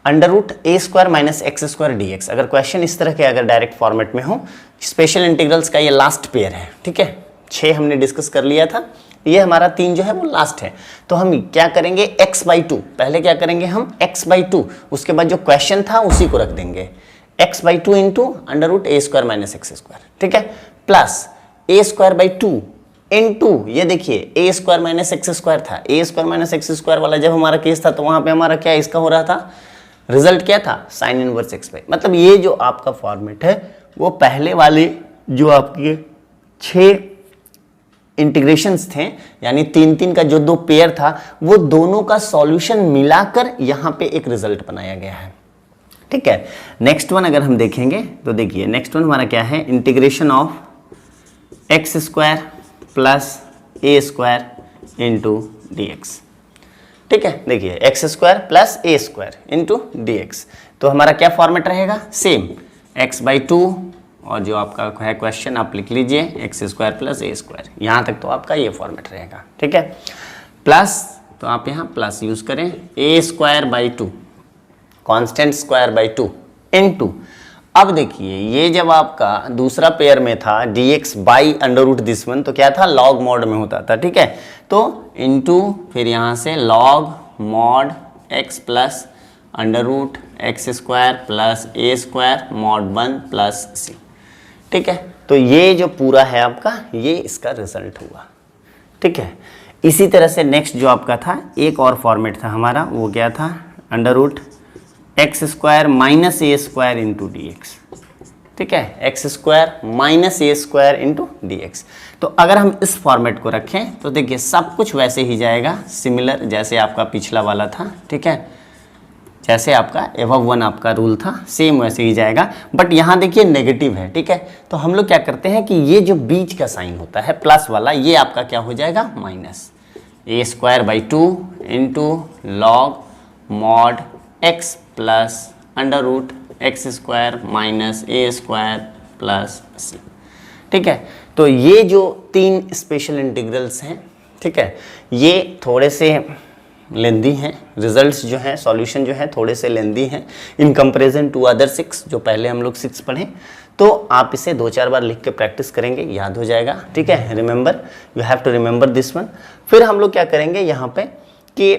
Speaker 1: under root a square minus x square d x. अगर क्वेश्चन इस तरह के अगर डायरेक्ट फॉर्मेट में हो, स्पेशल इंटीग्रल्स का ये लास्ट पेयर है। ठीक है, 6 हमने डिस्कस कर लिया था, ये हमारा 3 जो है वो लास्ट है। तो हम क्या करेंगे, x बाई 2, पहले क्या करेंगे हम x बाई 2, उसके बाद जो क्वेश्चन था उसी को रख देंगे, x by 2 into under root a square minus x square. ठीक है, plus a square by 2 into, ये देखिए a square minus x square था, a square minus x square वाला जब हमारा केस था तो वहां पे हमारा क्या इसका हो रहा था, रिजल्ट क्या था, साइन इनवर्स एक्स बाई। मतलब ये जो आपका फॉर्मेट है वो पहले वाले जो आपके 6 इंटीग्रेशंस थे, यानी 3-3 का जो 2 पेयर था वो दोनों का सॉल्यूशन मिलाकर यहाँ पे एक रिजल्ट बनाया गया है। ठीक है, नेक्स्ट वन अगर हम देखेंगे तो देखिए नेक्स्ट वन हमारा क्या है, integration of x square plus a square into d x. ठीक है, देखिए x square plus a square into d x, तो हमारा क्या फॉर्मेट रहेगा, सेम एक्स बाई 2, और जो आपका है क्वेश्चन आप लिख लीजिए x square plus a square, यहाँ तक तो आपका ये फॉर्मेट रहेगा। ठीक है, प्लस तो आप यहाँ प्लस यूज करें, a square by 2 constant square by 2 into, अब देखिए ये जब आपका दूसरा पेयर में था dx by under root this one, तो क्या था, लॉग मॉड में होता था। ठीक है, तो इनटू फिर यहाँ से log mod x plus under root x square plus a square mod 1 plus c. ठीक है, तो ये जो पूरा है आपका, ये इसका रिजल्ट हुआ। ठीक है, इसी तरह से नेक्स्ट जो आपका था, एक और फॉर्मेट था हमारा, वो क्या था, under root x square minus a square into d x. ठीक है, x square minus a square into d x. तो अगर हम इस फॉर्मेट को रखें तो देखिए सब कुछ वैसे ही जाएगा, सिमिलर जैसे आपका पिछला वाला था। ठीक है, जैसे आपका एबव वन आपका रूल था, सेम वैसे ही जाएगा, बट यहाँ देखिए नेगेटिव है। ठीक है, तो हम लोग क्या करते हैं कि ये जो बीच का साइन होता है प्लस वाला, ये आपका क्या हो जाएगा, minus a square by 2 into log mod x plus under root x square minus a square plus c. ठीक है, तो ये जो तीन स्पेशल इंटीग्रल्स हैं, ठीक है, ये थोड़े से लेंदी हैं, रिजल्ट्स जो हैं, सॉल्यूशन जो है थोड़े से लेंदी हैं इन कंपैरिजन टू अदर 6 जो पहले हम लोग 6 पढ़े। तो आप इसे 2-4 बार लिख के प्रैक्टिस करेंगे, याद हो जाएगा। ठीक है, remember, you have to remember this one. फिर हम लोग क्या करेंगे यहाँ पे कि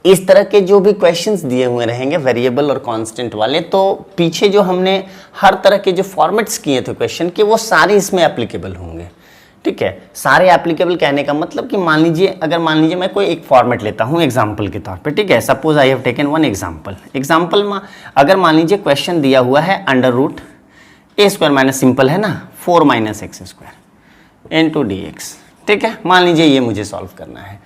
Speaker 1: इस तरह के जो भी क्वेश्चंस दिए हुए रहेंगे वेरिएबल और कांस्टेंट वाले, तो पीछे जो हमने हर तरह के जो फॉर्मेट्स किए थे क्वेश्चन के, वो सारे इसमें एप्लीकेबल होंगे। ठीक है, सारे एप्लीकेबल कहने का मतलब कि मान लीजिए, अगर मान लीजिए मैं कोई एक फॉर्मेट लेता हूँ एग्जाम्पल के तौर पे। ठीक है, suppose I have taken one example में अगर मान लीजिए क्वेश्चन दिया हुआ है under root a square minus, simple है ना, 4 minus x square into d x. ठीक है, मान लीजिए ये मुझे सॉल्व करना है,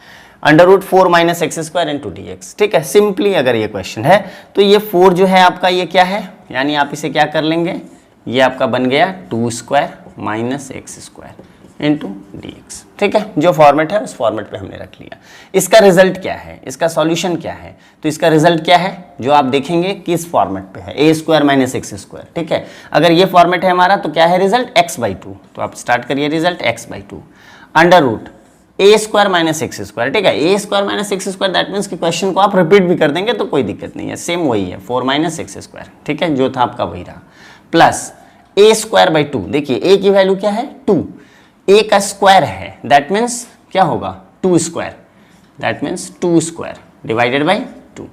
Speaker 1: under root 4 minus x square into d x. ठीक है, सिंपली अगर ये क्वेश्चन है तो ये 4 जो है आपका, ये क्या है, यानी आप इसे क्या कर लेंगे, ये आपका बन गया 2 square minus x square into d x. ठीक है, जो फॉर्मेट है उस फॉर्मेट पे हमने रख लिया। इसका रिजल्ट क्या है, इसका सॉल्यूशन क्या है, तो इसका रिजल्ट क्या है, जो आप देखेंगे किस फॉर्मेट पे है, a square minus x square. ठीक है, अगर ये फॉर्मेट है हमारा तो क्या है रिजल्ट, एक्स बाई 2। तो आप स्टार्ट करिए, result x by 2 under root a square minus x square. ठीक है, a square minus x square, that means कि क्वेश्चन को आप रिपीट भी कर देंगे तो कोई दिक्कत नहीं है, सेम वही है, 4 माइनस एक्स स्क्वायर। ठीक है, जो था आपका वही रहा, प्लस ए स्क्वायर बाई 2। देखिए ए की वैल्यू क्या है, 2, ए का स्क्वायर है, दैट मीन्स क्या होगा, 2 square, that means 2 square divided by 2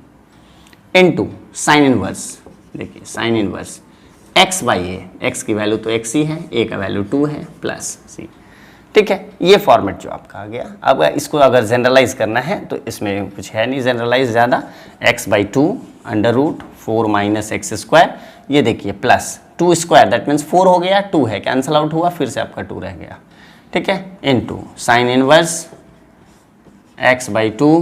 Speaker 1: into sine inverse. देखिए sine inverse x by a, x की वैल्यू तो एक्स ही है, ए का वैल्यू 2 है, प्लस सी। ठीक है, ये फॉर्मेट जो आपका आ गया। अब इसको अगर जनरलाइज करना है तो इसमें कुछ है नहीं जनरलाइज ज़्यादा, x by 2 under root 4 minus x square, ये देखिए प्लस 2 स्क्वायर, दैट मीन्स 4 हो गया, 2 है, कैंसल आउट हुआ, फिर से आपका 2 रह गया। ठीक है, into sine inverse x by 2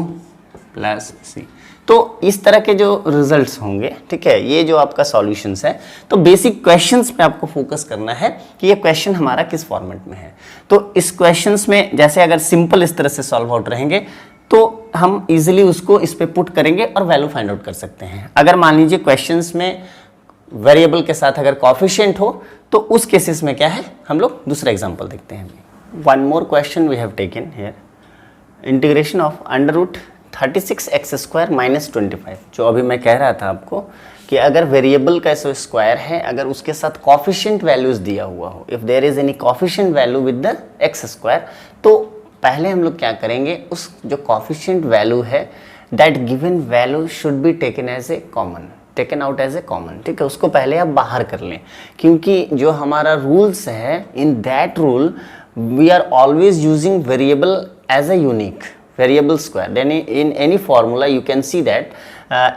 Speaker 1: plus c. तो इस तरह के जो रिजल्ट्स होंगे, ठीक है, ये जो आपका सॉल्यूशंस है, तो बेसिक क्वेश्चंस पे आपको फोकस करना है कि ये क्वेश्चन हमारा किस फॉर्मेट में है। तो इस क्वेश्चंस में जैसे अगर सिंपल इस तरह से सॉल्व आउट रहेंगे तो हम इजीली उसको इस पे पुट करेंगे और वैल्यू फाइंड आउट कर सकते हैं। अगर मान लीजिए क्वेश्चंस में वेरिएबल के साथ अगर कॉफिशिएंट हो तो उस केसेस में क्या है, हम लोग दूसरा एग्जाम्पल देखते हैं। One more question we have taken here, integration of under root 36 x square minus 25। जो अभी मैं कह रहा था आपको कि अगर वेरिएबल का स्क्वायर है, अगर उसके साथ कॉफिशिएंट वैल्यूज दिया हुआ हो, if there is any coefficient value with the x square, तो पहले हम लोग क्या करेंगे, उस जो कॉफिशिएंट वैल्यू है that given value should be taken as a common, taken out as a common. ठीक है, उसको पहले आप बाहर कर लें, क्योंकि जो हमारा रूल्स है, in that rule we are always using variable as a unique variable square. Then in any formula you can see that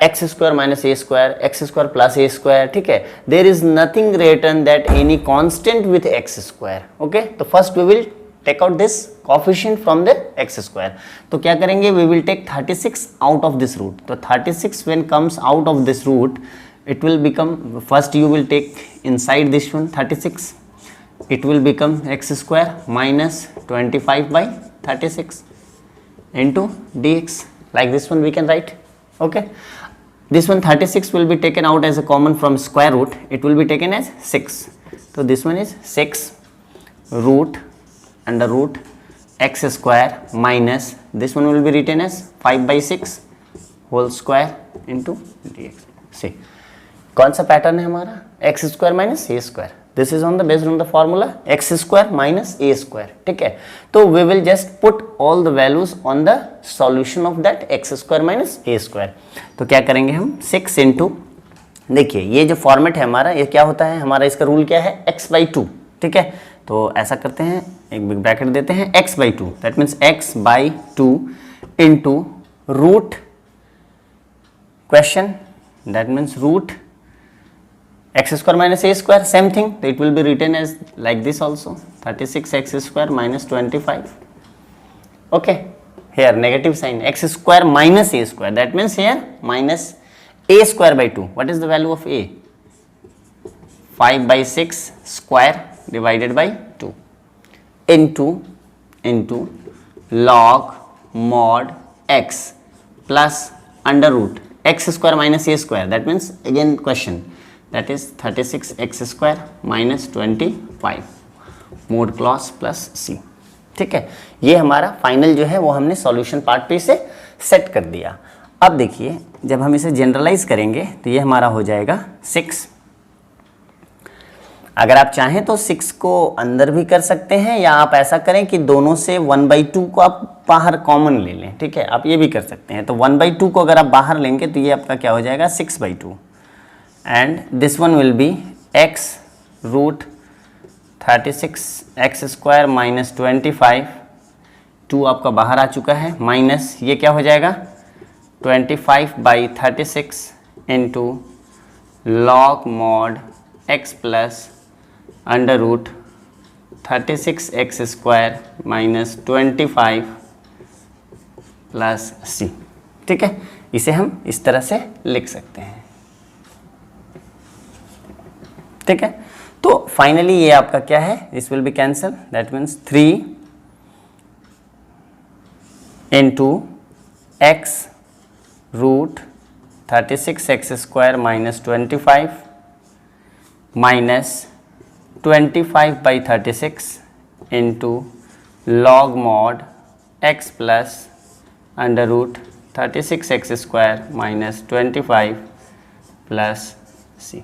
Speaker 1: x square minus a square, x square plus a square. ठीक है, there is nothing written that any constant with x square. Okay, तो first we will take out this coefficient from the x square. तो क्या करेंगे, we will take 36 out of this root. तो 36 when comes out of this root, it will become, first you will take inside this one 36, it will become x square minus 25 by 36 into dx, like this one we can write. Okay, this one 36 will be taken out as a common from square root, it will be taken as 6. So this one is 6 root under root x square minus, this one will be written as 5 by 6 whole square into dx. See, कौन सा pattern है हमारा, x square minus a square, this is on the based on the formula x square minus a square. ठीक है, तो we will just put all the values on the solution of that x square minus a square. तो क्या करेंगे हम, 6 into देखिए ये जो फॉर्मेट है हमारा, ये क्या होता है हमारा, इसका रूल क्या है, x/2, ठीक है। तो ऐसा करते हैं, एक बिग ब्रैकेट देते हैं, x/2, that means x/2 into root question, that means root x² minus a², same thing, it will be written as like this also, 36x² minus 25. Okay, here negative sign, x² minus a², that means here minus a²/2. What is the value of a? 5/6 square divided by 2 into log mod x plus under root x² minus a², that means again question, that is 36x² minus 25 mod clause plus c, ठीक है। ये हमारा final जो है वो हमने solution part पे इसे सेट कर दिया। अब देखिए जब हम इसे जनरलाइज करेंगे तो ये हमारा हो जाएगा 6। अगर आप चाहें तो 6 को अंदर भी कर सकते हैं, या आप ऐसा करें कि दोनों से 1/2 को आप बाहर कॉमन ले लें, ठीक है, आप ये भी कर सकते हैं। तो 1/2 को अगर आप बाहर लेंगे तो ये आपका क्या हो जाएगा, 6/2, and this one will be x root 36x² minus 25, 2 आपका बाहर आ चुका है, माइनस ये क्या हो जाएगा 25/36 into log mod x plus under root 36x² minus 25 plus c, ठीक है। इसे हम इस तरह से लिख सकते हैं, ठीक है। तो फाइनली ये आपका क्या है, this will be cancel, that means 3 into x root 36x² minus 25 minus 25/36 into log mod x plus under root 36x² minus 25 plus c,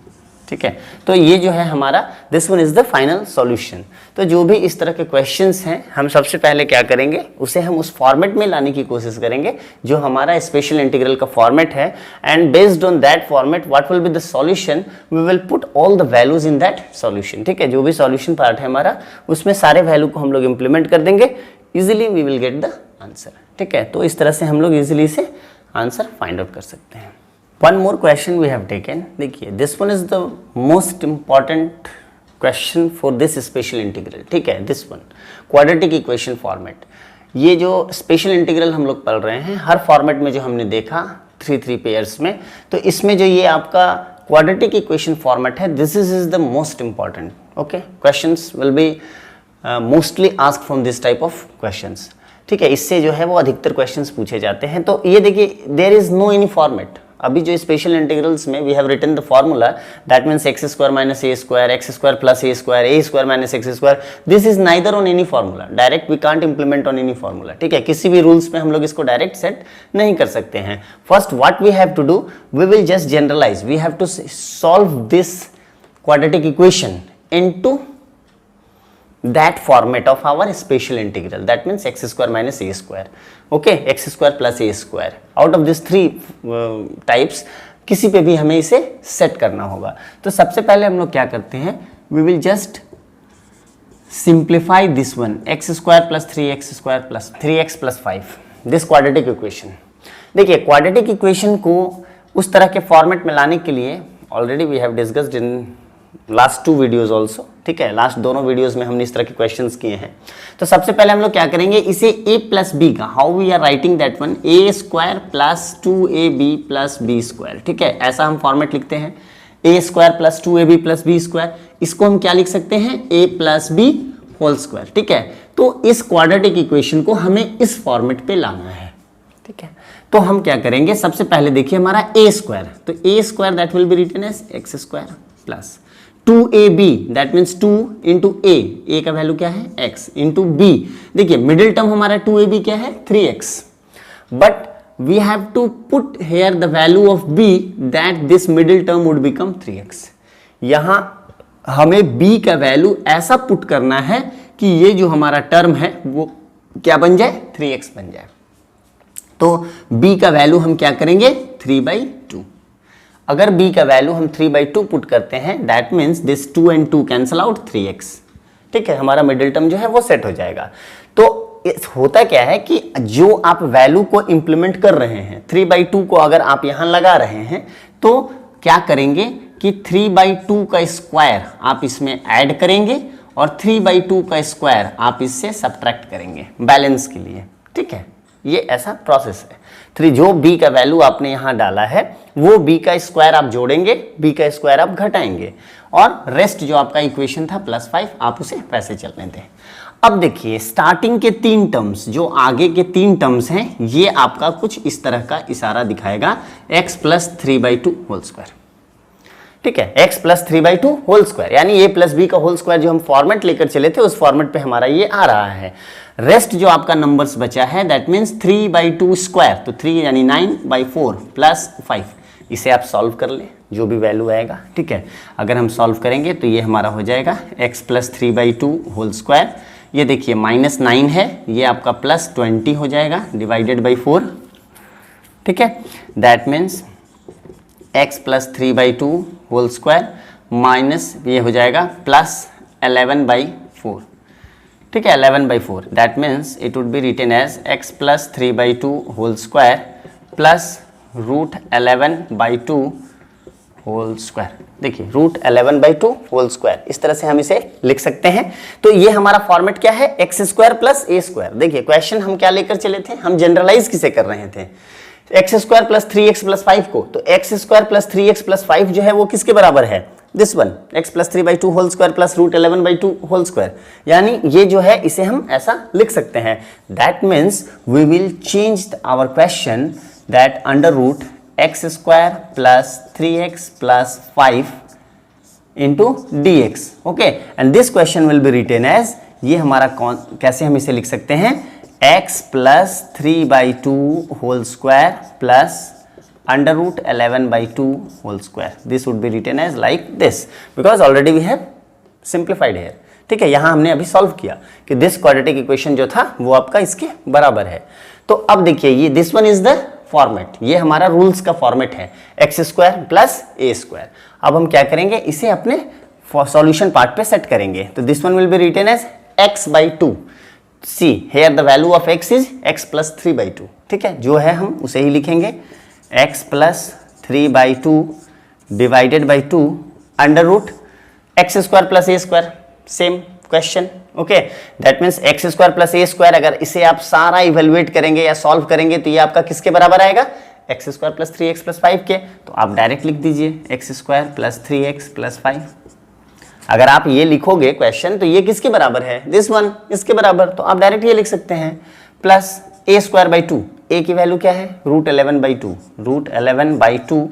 Speaker 1: ठीक है। तो ये जो है हमारा, this one is the final solution. तो जो भी इस तरह के क्वेश्चंस हैं, हम सबसे पहले क्या करेंगे, उसे हम उस फॉर्मेट में लाने की कोशिश करेंगे जो हमारा स्पेशल इंटीग्रल का फॉर्मेट है, and based on that format what will be the solution, we will put all the values in that solution, ठीक है। जो भी सॉल्यूशन पार्ट है हमारा, उसमें सारे वैल्यू को हम लोग इंप्लीमेंट कर देंगे, easily we will get the answer, ठीक है। तो इस तरह से हम लोग इजिली से आंसर फाइंड आउट कर सकते हैं। One more question we have taken, देखिए this one is the most important question for this special integral, ठीक है। This one quadratic equation format, ये जो स्पेशल इंटीग्रल हम लोग पढ़ रहे हैं, हर फॉर्मेट में जो हमने देखा 3 पेयर्स में, तो इसमें जो ये आपका क्वाड्रेटिक इक्वेशन फॉर्मेट है, this is the most important, okay. Questions will be mostly asked from this type of questions, ठीक है। इससे जो है वो अधिकतर क्वेश्चंस पूछे जाते हैं। तो ये देखिए, there is no any format. अभी जो स्पेशल इंटीग्रल्स में we have written the formula, that means x² minus a², x² plus a² minus x², this is neither on any formula, direct we can't implement on any formula, ठीक है। किसी भी rules में हम लोग इसको direct set नहीं कर सकते हैं। First what we have to do, we will just generalise, we have to solve this quadratic equation into that format of our special integral, that means x² minus a², okay, x² plus a², out of these 3 types किसी पे भी हमें इसे set करना होगा। तो सबसे पहले हम लोग क्या करते हैं, we will just simplify this one, x² plus 3x² plus 3x plus 5, this quadratic equation। देखिए quadratic equation को उस तरह के फॉर्मेट में लाने के लिए already we have discussed in last 2 videos also, ठीक है। लास्ट दोनों वीडियोज में हमने इस तरह के क्वेश्चंस किए हैं। तो सबसे पहले हम लोग क्या करेंगे, इसे a प्लस बी का, how we are writing that one, a² plus 2ab plus b², ठीक है। ऐसा हम फॉर्मेट लिखते हैं, a² plus 2ab plus b², इसको हम क्या लिख सकते हैं, a plus b whole square, ठीक है। तो इस क्वाड्रेटिक इक्वेशन को हमें इस फॉर्मेट पे लाना है, ठीक है। तो हम क्या करेंगे, सबसे पहले देखिए हमारा a², तो a² that will be written as x² plus 2ab, that means 2 into a का वैल्यू क्या है x, इंटू b, देखिए मिडिल टर्म हमारा 2ab क्या है 3x, but we have to put here the value of b, that this middle term would become 3x। यहां हमें b का वैल्यू ऐसा पुट करना है कि ये जो हमारा टर्म है वो क्या बन जाए, 3x बन जाए। तो b का वैल्यू हम क्या करेंगे, 3/2। अगर b का वैल्यू हम 3/2 पुट करते हैं, that means this 2 and 2 cancel out 3x, ठीक है, हमारा मिडिल टर्म जो है वो सेट हो जाएगा। तो होता क्या है कि जो आप वैल्यू को इंप्लीमेंट कर रहे हैं, 3/2 को अगर आप यहां लगा रहे हैं तो क्या करेंगे कि 3/2 का स्क्वायर आप इसमें ऐड करेंगे और 3/2 का स्क्वायर आप इससे सब्ट्रैक्ट करेंगे बैलेंस के लिए, ठीक है, ये ऐसा प्रोसेस है। जो b का वैल्यू आपने यहां डाला है वो b का स्क्वायर आप जोड़ेंगे, b का स्क्वायर आप घटाएंगे और रेस्ट जो आपका इक्वेशन था +5 आप उसे वैसे चलने दें। अब देखिए स्टार्टिंग के 3 टर्म्स, जो आगे के 3 टर्म्स हैं, ये आपका कुछ इस तरह का इशारा दिखाएगा x + 3/2 होल स्क्वायर, ठीक है, x + 3/2 होल स्क्वायर, यानी a + b का होल स्क्वायर जो हम फॉर्मेट लेकर चले थे उस फॉर्मेट पे हमारा ये आ रहा है। रेस्ट जो आपका नंबर्स बचा है दैट मीन्स 3/2 स्क्वायर, तो 3 यानी 9/4 + 5, इसे आप सॉल्व कर ले जो भी वैल्यू आएगा, ठीक है। अगर हम सॉल्व करेंगे तो ये हमारा हो जाएगा x + 3/2 होल स्क्वायर, ये देखिए -9 है, ये आपका +20 हो जाएगा डिवाइडेड बाई 4, ठीक है, that means x + 3/2 whole square minus ये हो जाएगा +11/4, ठीक है, 11/4, that means it would be written as x + 3/2 whole square plus √11/2 whole square. देखिए √11/2 होल स्क्वायर, इस तरह से हम इसे लिख सकते हैं। तो ये हमारा फॉर्मेट क्या है, x² + a²। देखिए क्वेश्चन हम क्या लेकर चले थे, हम जनरलाइज किसे कर रहे थे, x² + 3x + 5 को। तो x² + 3x + 5 जो है वो किसके बराबर है, this one, x + 3/2 whole square plus √11/2 whole square, यानी ये जो है इसे हम ऐसा लिख सकते हैं। That means we will change our question that √x² + 3x + 5 into dx, okay, and this question will be written as, ये हमारा कैसे हम इसे लिख सकते हैं, x + 3/2 whole square plus √11/2 whole square. This would be written as like this, because already we have simplified here, ठीक है, यहां हमने अभी सॉल्व किया कि दिस क्वाड्रेटिक इक्वेशन जो था वो आपका इसके बराबर है। तो अब देखिए ये this one is the format, ये हमारा रूल्स का फॉर्मेट है, x² + a²। अब हम क्या करेंगे, इसे अपने सॉल्यूशन पार्ट पे सेट करेंगे। तो this one will be written as x/2, see here the value of x is x + 3/2, ठीक है, जो है हम उसे ही लिखेंगे, x + 3/2 divided by 2 √x² + a², same question, okay, that means x² + a²। अगर इसे आप सारा इवेल्युएट करेंगे या सॉल्व करेंगे तो ये आपका किसके बराबर आएगा, x² + 3x + 5 के। तो आप डायरेक्ट लिख दीजिए x² + 3x + 5। अगर आप ये लिखोगे क्वेश्चन तो ये किसके बराबर है, दिस वन, इसके बराबर, तो आप डायरेक्ट ये लिख सकते हैं, प्लस a²/2, a की वैल्यू क्या है, √11/2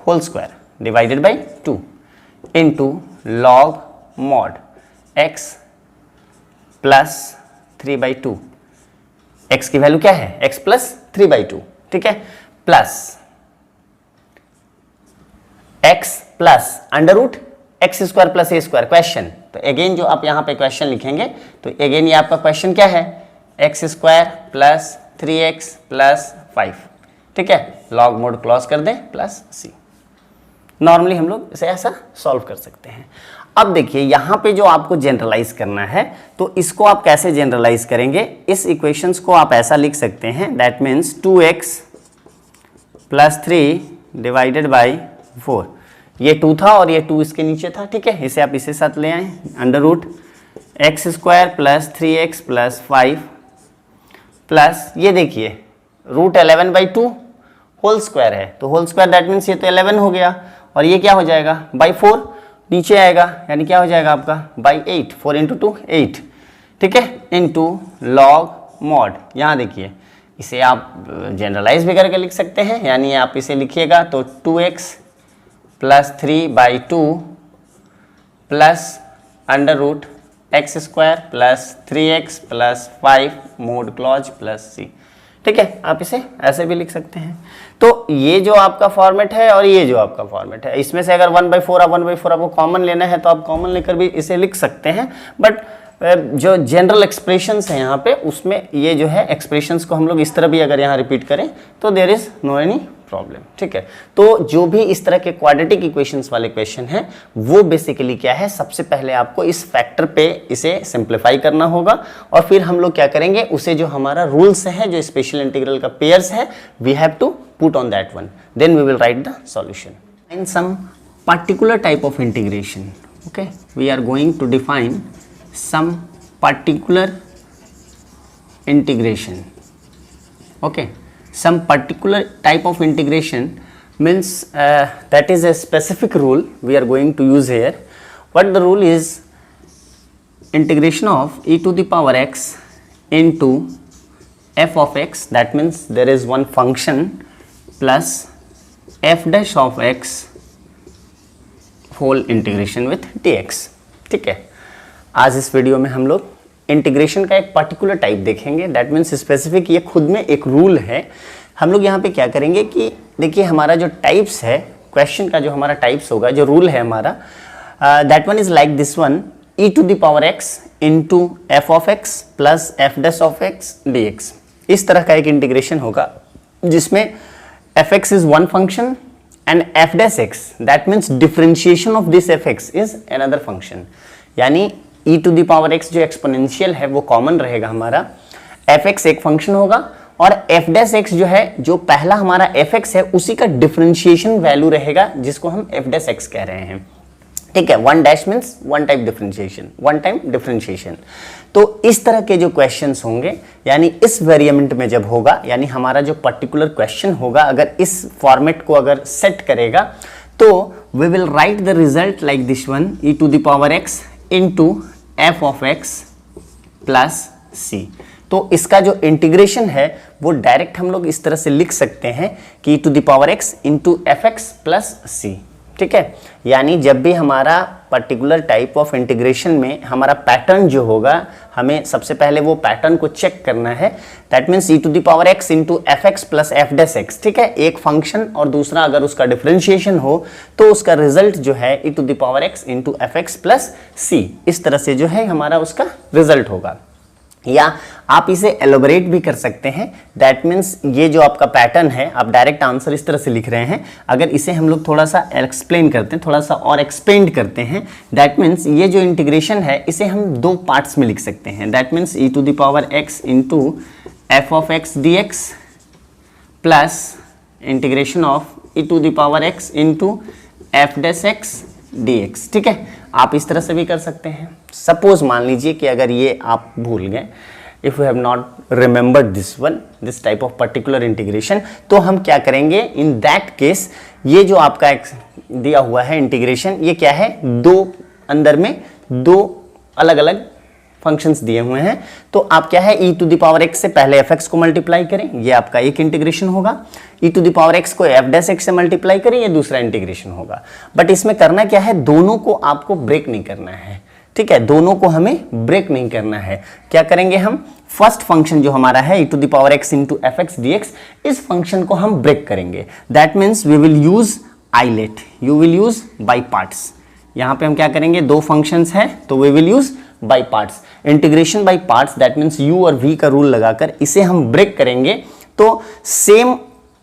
Speaker 1: whole square divided by 2 into log mod x + 3/2, x की वैल्यू क्या है, x + 3/2, ठीक है, plus x plus √x² + a², question. तो अगेन जो आप यहाँ पे क्वेश्चन लिखेंगे तो अगेन ये आपका क्वेश्चन क्या है, x² + 3x + 5, ठीक है, लॉग मोड क्लोज कर दें प्लस c। नॉर्मली हम लोग इसे ऐसा सॉल्व कर सकते हैं। अब देखिए यहाँ पे जो आपको जनरलाइज करना है तो इसको आप कैसे जनरलाइज करेंगे, इस इक्वेशंस को आप ऐसा लिख सकते हैं, that means 2x + 3 divided by 4, ये 2 था और ये 2 इसके नीचे था, ठीक है, इसे आप इसे साथ ले आए, √x² + 3x + 5 प्लस ये देखिए √11/2 होल स्क्वायर है, तो होल स्क्वायर दैट मीन्स ये तो 11 हो गया, और ये क्या हो जाएगा बाई 4 नीचे आएगा, यानी क्या हो जाएगा आपका बाई 8, 4 × 2 8, ठीक है, इंटू लॉग मॉड। यहाँ देखिए इसे आप जनरलाइज भी करके लिख सकते हैं, यानी आप इसे लिखिएगा तो 2x + 3/2 plus √x² + 3x + 5 mode clause plus c, ठीक है, आप इसे ऐसे भी लिख सकते हैं। तो ये जो आपका फॉर्मेट है और ये जो आपका फॉर्मेट है, इसमें से अगर 1/4 आपको कॉमन लेना है तो आप कॉमन लेकर भी इसे लिख सकते हैं, बट जो जनरल एक्सप्रेशंस हैं यहाँ पे उसमें ये जो है एक्सप्रेशंस को हम लोग इस तरह भी अगर यहाँ रिपीट करें तो there is no any problem. ठीक है, तो जो भी इस तरह के क्वाड्रेटिक इक्वेशंस वाले क्वेश्चन हैं वो बेसिकली क्या है, सबसे पहले आपको इस फैक्टर पे इसे सिंप्लीफाई करना होगा और फिर हम लोग क्या करेंगे, उसे जो हमारा रूल्स है, जो स्पेशल इंटीग्रल का पेयर्स है, we have to put on that one, then we will write the solution. In some particular type of integration, okay, we are going to define some particular integration. Okay, some particular type of integration means that is a specific rule we are going to use here. What the rule is, integration of e to the power x into f of x, that means there is one function plus f dash of x whole integration with dx. ठीक है, आज इस video में हम लोग integration का एक particular type देखेंगे, दैट मीन्स स्पेसिफिक, ये खुद में एक रूल है। हम लोग यहाँ पे क्या करेंगे कि देखिए हमारा जो टाइप्स है, क्वेश्चन का जो हमारा टाइप्स होगा, जो रूल है हमारा, that one is like this one, e to the power x into f of x plus f dash of x dx। इस तरह का एक इंटीग्रेशन होगा जिसमें f x is one function and f dash x, that means differentiation of this f x is another function. यानी e to the power x जो exponential है वो कॉमन रहेगा हमारा, fx एक फंक्शन होगा और f डैश x जो है, जो पहला हमारा fx है उसी का डिफरेंशिएशन वैल्यू रहेगा जिसको हम f डैश x कह रहे हैं। ठीक है, one dash means one time differentiation. तो इस तरह के जो क्वेश्चंस होंगे, यानी इस वेरिएंट में जब होगा, यानी हमारा जो पर्टिकुलर क्वेश्चन होगा अगर इस फॉर्मेट को अगर सेट करेगा, तो we will write the result like this one, e to the power x into f of x plus c। तो इसका जो इंटीग्रेशन है वो डायरेक्ट हम लोग इस तरह से लिख सकते हैं कि e to the power x into f x plus c। ठीक है, यानी जब भी हमारा पर्टिकुलर टाइप ऑफ इंटीग्रेशन में हमारा पैटर्न जो होगा, हमें सबसे पहले वो पैटर्न को चेक करना है, that means e to the power x into f x plus f dash x. ठीक है, एक फंक्शन और दूसरा अगर उसका डिफरेंशिएशन हो तो उसका रिजल्ट जो है e to the power x into f x plus c, इस तरह से जो है हमारा उसका रिजल्ट होगा। या आप इसे एलोबरेट भी कर सकते हैं, दैट मीन्स ये जो आपका पैटर्न है, आप डायरेक्ट आंसर इस तरह से लिख रहे हैं, अगर इसे हम लोग थोड़ा सा एक्सप्लेन करते हैं, थोड़ा सा और एक्सपेंड करते हैं, दैट मीन्स ये जो इंटीग्रेशन है इसे हम दो पार्ट्स में लिख सकते हैं, that means e to the power x into f of x d x plus integration of e to the power x into f dash x dx। ठीक है, आप इस तरह से भी कर सकते हैं। सपोज मान लीजिए कि अगर ये आप भूल गए, if you have not remembered this one, this type of particular integration, तो हम क्या करेंगे इन दैट केस, ये जो आपका दिया हुआ है इंटीग्रेशन, ये क्या है, दो अंदर में दो अलग अलग फंक्शंस दिए हुए हैं, तो आप क्या है e to the power x से पहले fx को मल्टीप्लाई करें, ये आपका एक इंटीग्रेशन होगा, e to the power x को f डैश x से मल्टीप्लाई करें, ये दूसरा इंटीग्रेशन होगा। बट इसमें करना क्या है, दोनों को आपको ब्रेक नहीं करना है। ठीक है, दोनों को हमें ब्रेक नहीं करना है। क्या करेंगे हम, फर्स्ट फंक्शन जो हमारा है e to the power x into f x d x, इस फंक्शन को हम ब्रेक करेंगे, that means we will use ILATE, you will use by parts. यहाँ पे हम क्या करेंगे, दो फंक्शंस है तो we will use by parts, integration by parts, that means u और v का रूल लगाकर इसे हम ब्रेक करेंगे। तो सेम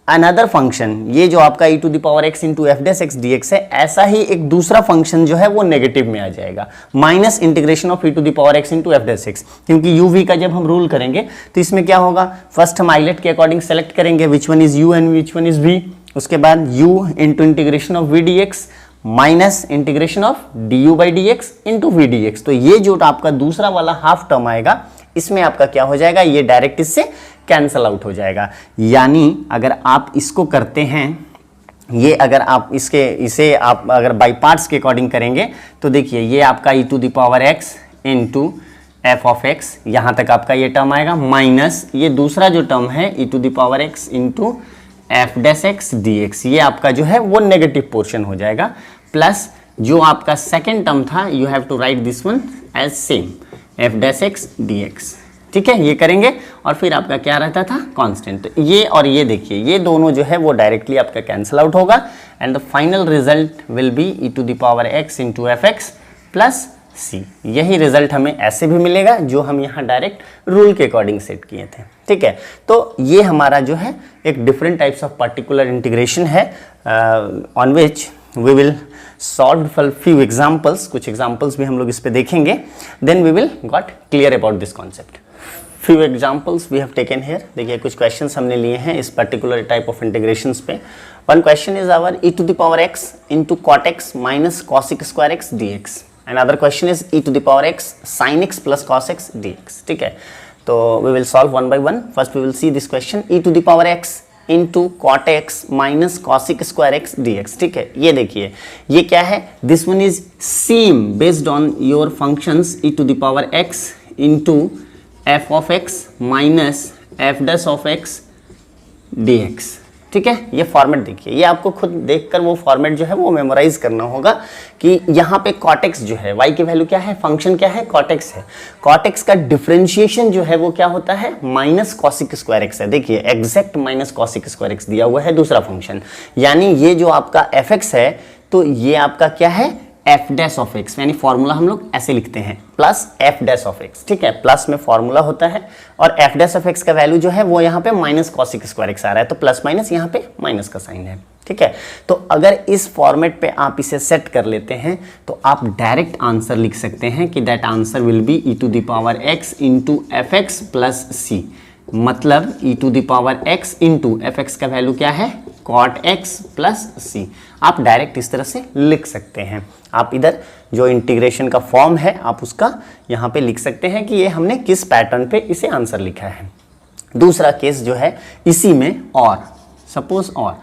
Speaker 1: अनदर फंक्शन, ये जो आपका e to the power x into f dash x dx है, ऐसा ही एक दूसरा फंक्शन जो है वो नेगेटिव में आ जाएगा, minus integration of e to the power x into f dash x, क्योंकि u v का जब हम रूल करेंगे तो इसमें क्या होगा, फर्स्ट हम आइलेट के अकॉर्डिंग सेलेक्ट करेंगे which one is u and which one is v, उसके बाद u into integration of v dx minus integration of du by d x into v d x. तो ये जो आपका दूसरा वाला हाफ टर्म आएगा, इसमें आपका क्या हो जाएगा, ये डायरेक्ट इससे कैंसल आउट हो जाएगा। यानी अगर आप इसको करते हैं, ये अगर आप इसे आप अगर बाई पार्ट्स के अकॉर्डिंग करेंगे तो देखिए ये आपका e to the power x into f of x, यहाँ तक आपका ये टर्म आएगा, माइनस ये दूसरा जो टर्म है e to the power x into f dash x d x, ये आपका जो है वो नेगेटिव पोर्शन हो जाएगा, प्लस जो आपका सेकेंड टर्म था, you have to write this one as same f dash x d x. ठीक है, ये करेंगे और फिर आपका क्या रहता था, कांस्टेंट। तो ये और ये देखिए, ये दोनों जो है वो डायरेक्टली आपका कैंसिल आउट होगा and the final result will be e to the power x into f x plus c. यही रिजल्ट हमें ऐसे भी मिलेगा जो हम यहाँ डायरेक्ट रूल के अकॉर्डिंग सेट किए थे, ठीक है। तो ये हमारा जो है एक different types of particular integration है on which we will solve for few examples. कुछ एग्जाम्पल्स भी हम लोग इस पे देखेंगे, then we will got clear about this concept. Few examples we have taken here. देखिए कुछ क्वेश्चंस हमने लिए हैं इस पर्टिकुलर टाइप ऑफ इंटीग्रेशंस पे। One question is our e to the power x into cot x minus cosec square x dx. Another question is e to the power x sin x plus cos x dx, ठीक है। तो we will solve one by one. First we will see this question e to the power x into cot x minus cosec square x dx, ठीक है। ये देखिए ये क्या है, this one is same based on your functions e to the power x into f of x minus f dash of x dx, ठीक है। ये फॉर्मेट देखिए, ये आपको खुद देखकर वो फॉर्मेट जो है वो मेमोराइज करना होगा कि यहाँ पे cot x जो है y की वैल्यू क्या है, फंक्शन क्या है, cot x है। cot x का डिफरेंशिएशन जो है वो क्या होता है, माइनस cosec स्क्वायर x है। देखिए exact minus cosec square x दिया हुआ है दूसरा फंक्शन, यानी ये जो आपका fx है तो ये आपका क्या है, f डैश ऑफ x, यानी फॉर्मूला हम लोग ऐसे लिखते हैं plus f dash of x, ठीक है। प्लस में फॉर्मूला होता है और f डैश ऑफ x का वैल्यू जो है वो यहाँ पे माइनस cosec स्क्वायर x आ रहा है, तो प्लस माइनस यहाँ पे माइनस का साइन है, ठीक है। तो अगर इस फॉर्मेट पे आप इसे सेट कर लेते हैं तो आप डायरेक्ट आंसर लिख सकते हैं कि that answer will be e to the power x into f x plus c. मतलब e to the power x into f x का वैल्यू क्या है, cot x प्लस सी। आप डायरेक्ट इस तरह से लिख सकते हैं। आप इधर जो इंटीग्रेशन का फॉर्म है आप उसका यहाँ पे लिख सकते हैं कि ये हमने किस पैटर्न पे इसे आंसर लिखा है। दूसरा केस जो है इसी में, और सपोज और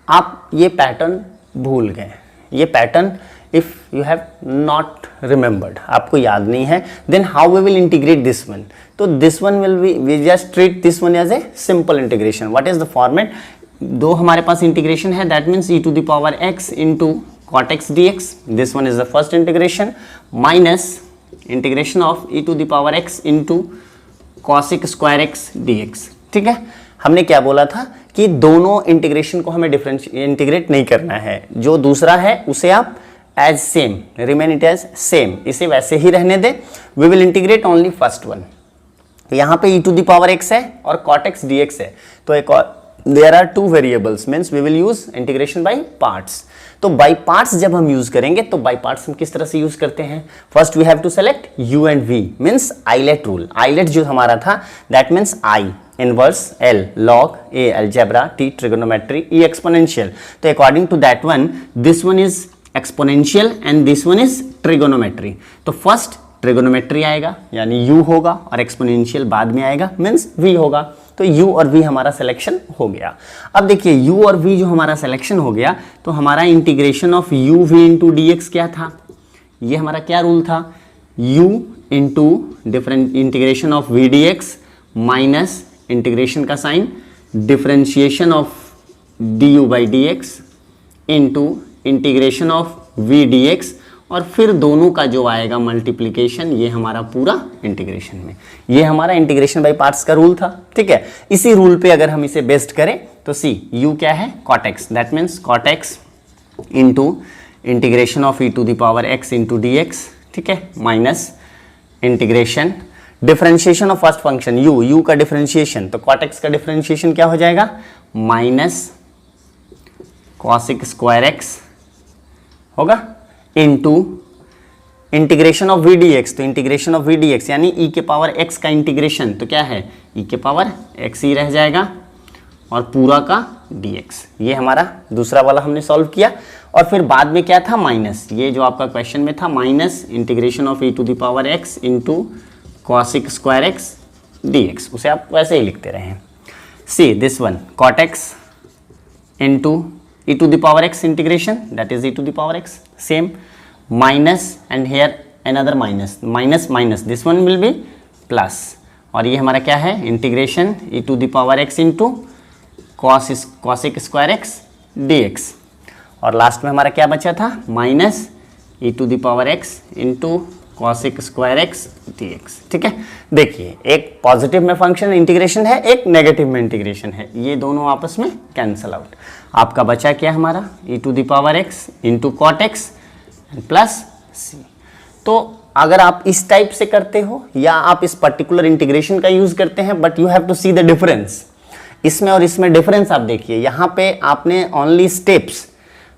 Speaker 1: आप ये पैटर्न भूल गए, ये pattern if you have not remembered, आपको याद नहीं है, then how we will integrate this one. तो this one will be, we just treat this one as a simple integration. What is the format, दो हमारे पास इंटीग्रेशन है, that means e to the power x into cot x dx, this one is the first integration, minus integration of e to the power x into cosec square x dx, ठीक है। हमने क्या बोला था कि दोनों integration को हमें इंटीग्रेट नहीं करना है, जो दूसरा है उसे आप as same, remain it as same, इसे वैसे ही रहने दें। We will integrate only first one. यहाँ पे e to the power x है और cot x dx है, तो एक और there are two variables, means we will use integration by parts। तो by parts जब हम यूज करेंगे तो by parts हम किस तरह से यूज करते हैं, first we have to select u and v, means ILATE rule. ILATE जो हमारा था that means i inverse, l log, a algebra, t trigonometry, e exponential। तो according to that one this one is exponential and this one is trigonometry. तो first trigonometry आएगा यानी u होगा और exponential बाद में आएगा मीन्स v होगा। तो u और v हमारा सिलेक्शन हो गया। अब देखिए u और v जो हमारा सिलेक्शन हो गया तो हमारा integration of u v into d x क्या था, ये हमारा क्या रूल था, u into different integration of v d x minus integration का sign differentiation of d u by d x into integration of v d x और फिर दोनों का जो आएगा मल्टीप्लिकेशन, ये हमारा पूरा इंटीग्रेशन में, ये हमारा इंटीग्रेशन बाय पार्ट्स का रूल था, ठीक है। इसी रूल पे अगर हम इसे बेस्ड करें तो सी u क्या है, cot x, that means cot x into integration of e to the power x into d x, ठीक है, minus integration differentiation of first function u का डिफरेंशिएशन, तो cot x का डिफरेंशिएशन क्या हो जाएगा, माइनस cosec स्क्वायर x होगा into integration of v d x. तो integration of v d x यानी ई के पावर एक्स का इंटीग्रेशन, तो क्या है ई के पावर एक्स ही रह जाएगा और पूरा का डी एक्स। ये हमारा दूसरा वाला हमने सॉल्व किया और फिर बाद में क्या था, माइनस, ये जो आपका क्वेश्चन में था minus integration of e to the power x into cosec square x d x, उसे आप वैसे ही लिखते रहे। See this one cot x into e to the power x integration, that is e to the power x, same minus and here another minus, minus minus, this one will be plus और ये हमारा क्या है integration e to the power x into cosec square x dx और last में हमारा क्या बचा था minus e to the power x into cosec square x dx, ठीक है। देखिए एक पॉजिटिव में फंक्शन इंटीग्रेशन है, एक नेगेटिव में इंटीग्रेशन है, ये दोनों आपस में कैंसल आउट। आपका बचा क्या हमारा e to the power x into cot x plus c. तो अगर आप इस टाइप से करते हो या आप इस पर्टिकुलर इंटीग्रेशन का यूज करते हैं, but you have to see the difference. इसमें और इसमें डिफरेंस आप देखिए, यहाँ पे आपने only steps,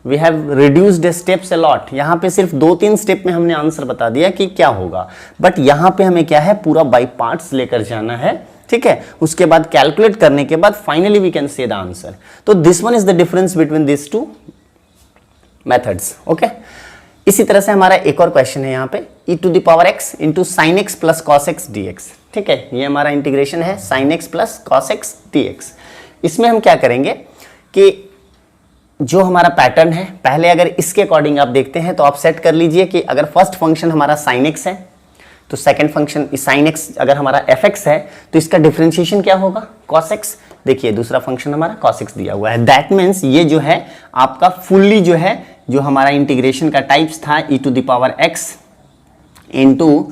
Speaker 1: we have reduced steps a lot. यहाँ पे सिर्फ 2-3 स्टेप में हमने आंसर बता दिया कि क्या होगा, बट यहाँ पे हमें क्या है, पूरा बाय पार्ट्स लेकर जाना है, ठीक है। उसके बाद कैलकुलेट करने के बाद finally we can say the answer. तो this one is the difference between this two methods, okay. इसी तरह से हमारा एक और क्वेश्चन है यहाँ पे, e to the power x into sine x plus cos x dx, ठीक है। ये हमारा इंटीग्रेशन है sine x plus cos x dx। इसमें हम क्या करेंगे कि जो हमारा पैटर्न है, पहले अगर इसके अकॉर्डिंग आप देखते हैं तो आप सेट कर लीजिए कि अगर फर्स्ट फंक्शन हमारा साइन एक्स है तो सेकंड फंक्शन साइन एक्स अगर हमारा एफ एक्स है तो इसका डिफरेंशिएशन क्या होगा, कॉस एक्स। देखिए दूसरा फंक्शन हमारा कॉस एक्स दिया हुआ है, दैट मीन्स ये जो है आपका फुल्ली जो है, जो हमारा इंटीग्रेशन का टाइप्स था e to the power x into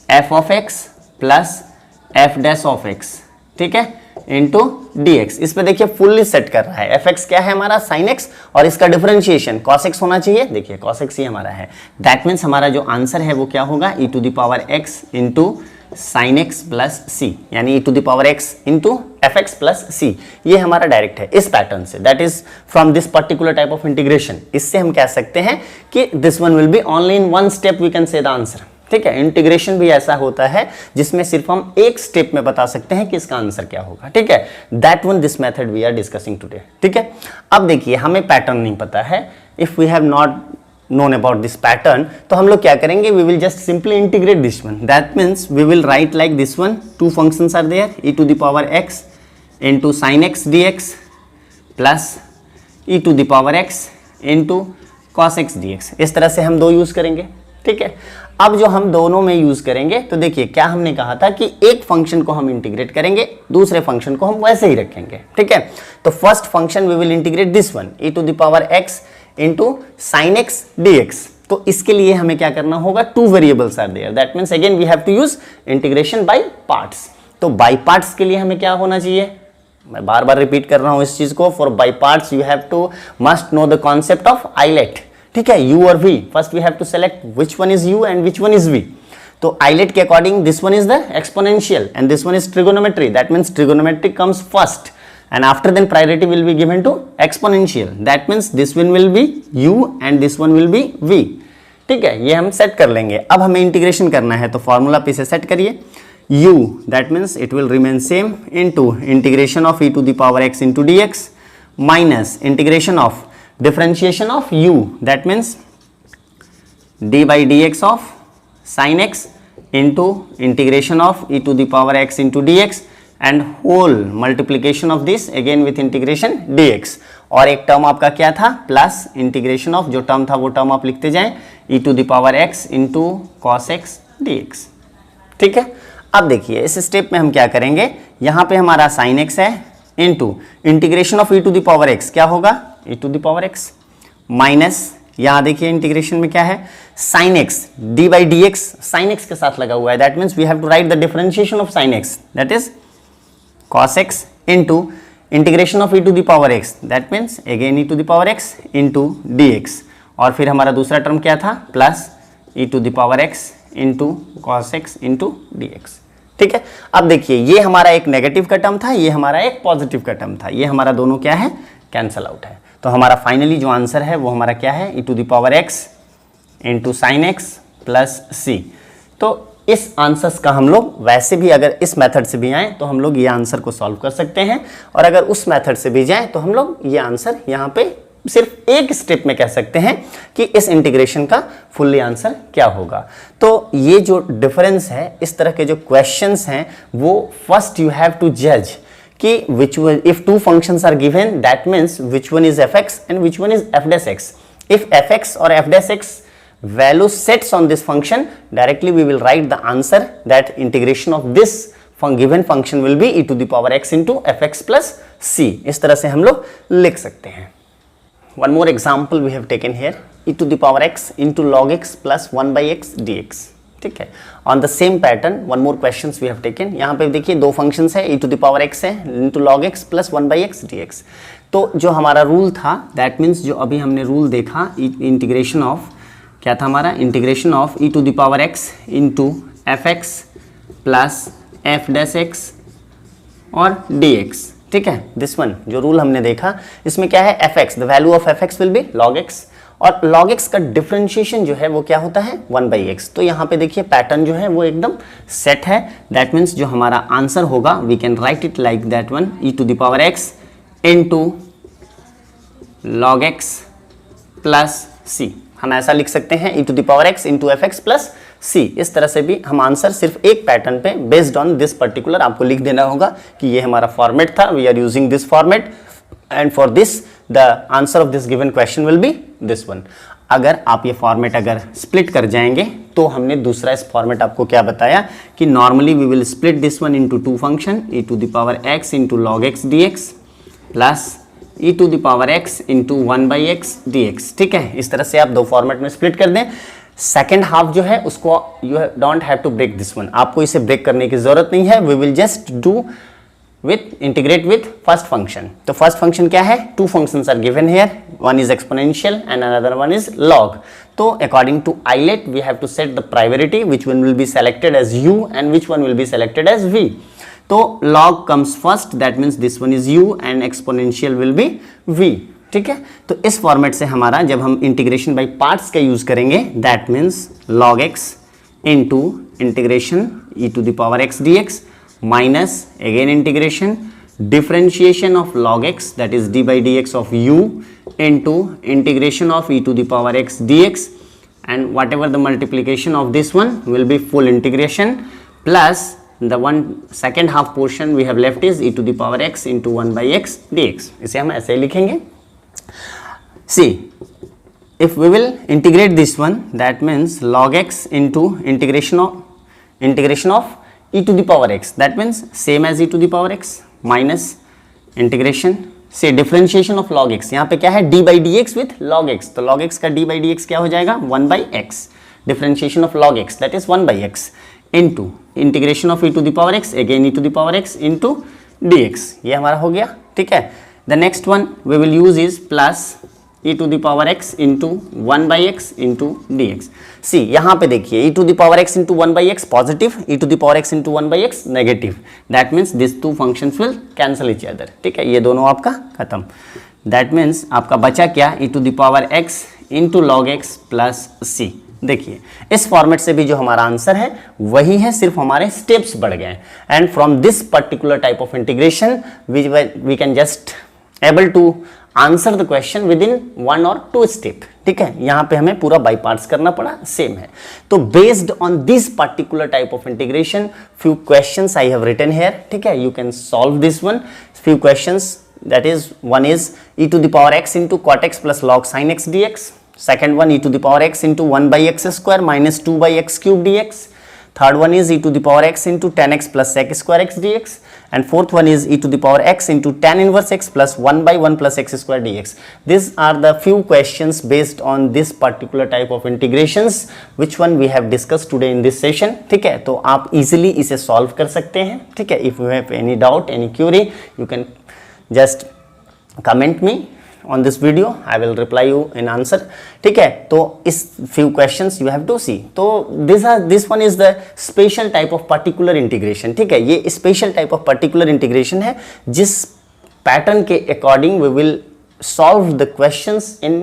Speaker 1: f of x plus f dash of x, ठीक है, इंटू dx। इस पे देखिए फुल्ली सेट कर रहा है। एफ एक्स क्या है हमारा साइन एक्स और इसका डिफरेंशिएशन कॉस एक्स होना चाहिए। देखिए कॉस एक्स ही हमारा है, दैट मीन्स हमारा जो आंसर है वो क्या होगा, e to the power x into sine x plus c, यानी e to the power x into f x plus c. ये हमारा डायरेक्ट है इस पैटर्न से, that is from this particular type of integration. इससे हम कह सकते हैं कि this one will be only in one step we can say the answer, ठीक है। इंटीग्रेशन भी ऐसा होता है जिसमें सिर्फ हम एक स्टेप में बता सकते हैं कि इसका आंसर क्या होगा, ठीक है। That one this method we are discussing today, ठीक है। अब देखिए हमें पैटर्न नहीं पता है, if we have not known about this pattern, तो हम लोग क्या करेंगे, we will just simply integrate this one, that means we will write like this one, two functions are there, e to the power x into sin x dx plus e to the power x into cos x dx। इस तरह से हम दो use करेंगे, ठीक है। अब जो हम दोनों में यूज करेंगे तो देखिए क्या हमने कहा था कि एक फंक्शन को हम इंटीग्रेट करेंगे, दूसरे फंक्शन को हम वैसे ही रखेंगे, ठीक है। तो first function we will integrate this one, e to the power x into sine x dx। तो इसके लिए हमें क्या करना होगा, two variables are there, that means again we have to use integration by parts. तो बाय पार्ट्स के लिए हमें क्या होना चाहिए, मैं बार बार रिपीट कर रहा हूं इस चीज को, for by parts you have to must know the concept of ILATE, ठीक है, u और v। First we have to select which one is u and which one is v। तो आइलेट के according this one is the exponential and this one is trigonometry, that means trigonometry comes first and after then priority will be given to exponential, that means this one will be u and this one will be v, ठीक है। ये हम set कर लेंगे। अब हमें integration करना है तो फॉर्मूला पे से सेट करिए, u that means it will remain same into integration of e to the power x into dx minus integration of differentiation of u, that means d by dx of sin x into integration of e to the power x into dx and whole multiplication of this again with integration dx। और एक term आपका क्या था, plus integration of जो term था वो term आप लिखते जाएं, e to the power x into cos x dx, ठीक है। अब देखिए इस स्टेप में हम क्या करेंगे, यहाँ पे हमारा साइन x है into integration of e to the power x क्या होगा, e to the power x minus, यहाँ देखिए इंटीग्रेशन में क्या है, sine x d by d x, sine x के साथ लगा हुआ है, that means we have to write the differentiation of sine x, that is cos x into integration of e to the power x, that means again e to the power x into dx। और फिर हमारा दूसरा term क्या था, plus e to the power x into cos x into dx, ठीक है। अब देखिए ये हमारा एक नेगेटिव का टर्म था, ये हमारा एक पॉजिटिव का टर्म था, ये हमारा दोनों क्या है, कैंसल आउट है। तो हमारा फाइनली जो आंसर है वो हमारा क्या है, e to the power x into sin x plus c। तो इस आंसर्स का हम लोग वैसे भी अगर इस मेथड से भी आए तो हम लोग ये आंसर को सॉल्व कर सकते हैं, और अगर उस मेथड से भी जाए तो हम लोग ये आंसर यहाँ पे सिर्फ एक स्टेप में कह सकते हैं कि इस इंटीग्रेशन का फुल्ली आंसर क्या होगा। तो ये जो डिफरेंस है, इस तरह के जो क्वेश्चंस हैं वो फर्स्ट यू हैव टू जज कि which one, if two functions are given that means which one is f x and which one is f dash x. If f x और f dash x value sets on this function, directly we will write the answer that integration of this given function will be e to the power x into fx plus c। इस तरह से हम लोग लिख सकते हैं। One more example we have taken here, e to the power x into log x plus 1 by x dx, ठीक है। On the same pattern one more questions we have taken। यहाँ पे देखिए दो functions है, e to the power x है into log x plus 1 by x dx। तो जो हमारा रूल था, that means जो अभी हमने रूल देखा इंटीग्रेशन ऑफ क्या था हमारा, integration of e to the power x into f x plus f dash x और डी एक्स, ठीक है। दिस वन जो रूल हमने देखा, इसमें क्या है, F x, the value of F x will be log x, और log x का डिफरेंशिएशन जो है वो क्या होता है, 1/x। तो यहाँ पे देखिए पैटर्न जो है वो एकदम सेट है। दैट मीन्स जो हमारा आंसर होगा we can write it like that one, e to the power x into log x plus c। हम ऐसा लिख सकते हैं e to the power x into fx plus c। इस तरह से भी हम आंसर सिर्फ एक पैटर्न पे बेस्ड ऑन दिस पर्टिकुलर आपको लिख देना होगा कि ये हमारा फॉर्मेट था, we are using this format and for this the answer of this given question will be this one. अगर आप ये फॉर्मेट अगर स्प्लिट कर जाएंगे तो हमने दूसरा इस फॉर्मेट आपको क्या बताया कि normally we will split this one into two function, e to the power x into log x dx plus e to the power x into 1/x dx, ठीक है। इस तरह से आप दो फॉर्मेट में स्प्लिट कर दें। सेकेंड हाफ जो है उसको you don't have to break this one, आपको इसे ब्रेक करने की जरूरत नहीं है। We will just do with integrate with first function। तो first function क्या है, two functions are given here, one is exponential and another one is log। तो according to eyelet we have to set the priority, which one will be selected as u and which one will be selected as v। तो log comes first, that means this one is u and exponential will be v, ठीक है। तो इस format से हमारा जब हम integration by parts का यूज करेंगे, that means log x into integration e to the power x dx minus again integration differentiation of log x, that is d by dx of u into integration of e to the power x dx, and whatever the multiplication of this one will be full integration plus the one second half portion we have left is e to the power x into 1/x dx। इसे हम ऐसे लिखेंगे। See, if we will integrate this one, that means log x into integration of e to the power x, that means same as e to the power x minus integration से differentiation of log x। यहाँ पे क्या है, d by dx with log x, तो log x का d by dx क्या हो जाएगा, 1/x, differentiation of log x that is 1/x into integration of e to the power x, again e to the power x into dx। ये हमारा हो गया, ठीक है। the next one we will use is plus e to the power x into 1/x into dx। सी यहाँ पे देखिए e to the power x into 1/x positive, e to the power x into 1/x negative, that means this two functions will cancel each other, ठीक है। ये दोनों आपका खत्म, that means आपका बचा क्या, e to the power x into log x plus c। देखिए इस फॉर्मेट से भी जो हमारा आंसर है वही है, सिर्फ हमारे स्टेप्स बढ़ गए। And from this particular type of integration we can just able to answer the question with in 1 or 2 step, ठीक है। यहाँ पे हमें पूरा बाई पार्ट्स करना पड़ा, सेम है। तो based on this particular type of integration few questions I have written here, ठीक है। You can solve this one, few questions, that is one is e to the power x into cot x plus log sin x dx, second one e to the power x into 1/x square minus 2/x cube dx, third one is e to the power x into tan x plus sec square x dx, and fourth one is e to the power x into tan inverse x plus 1/1 plus x square dx। These are the few questions based on this particular type of integrations which one we have discussed today in this session, ठीक है। तो आप easily इसे solve कर सकते हैं, ठीक है। If you have any doubt, any query, you can just comment me on this video, I will reply you in answer, ठीक है। तो इस few questions you have to see। तो this one is the special type of particular integration, ठीक है। ये special type of particular integration है जिस pattern के according we will solve the questions in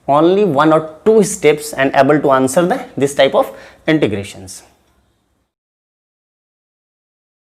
Speaker 1: only 1 or 2 steps and able to answer this type of integrations।